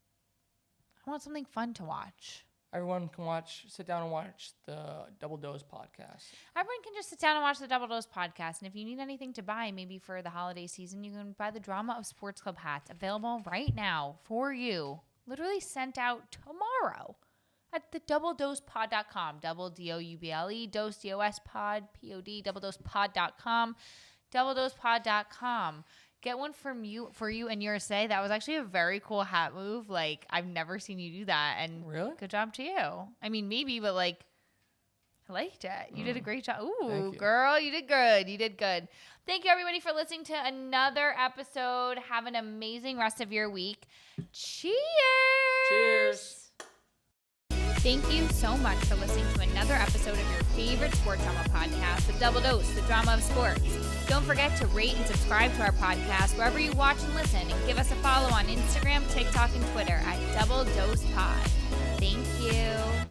I want something fun to watch. Everyone can sit down and watch the Double Dose podcast. Everyone can just sit down and watch the Double Dose podcast. And if you need anything to buy, maybe for the holiday season, you can buy the Drama of Sports Club hats available right now for you. Literally sent out tomorrow at the doubledosepod.com. Double DOUBLE, dose DOS pod, POD, doubledosepod.com, doubledosepod.com. Get one for you and yours today. That was actually a very cool hat move. Like, I've never seen you do that. And really? Good job to you. I mean, maybe, but like, I liked it. You did a great job. Ooh, Thank you. girl, you did good. You did good. Thank you, everybody, for listening to another episode. Have an amazing rest of your week. Cheers. Cheers. Thank you so much for listening to another episode of your favorite sports drama podcast, The Double Dose, the drama of sports. Don't forget to rate and subscribe to our podcast wherever you watch and listen, and give us a follow on Instagram, TikTok, and Twitter at Double Dose Pod. Thank you.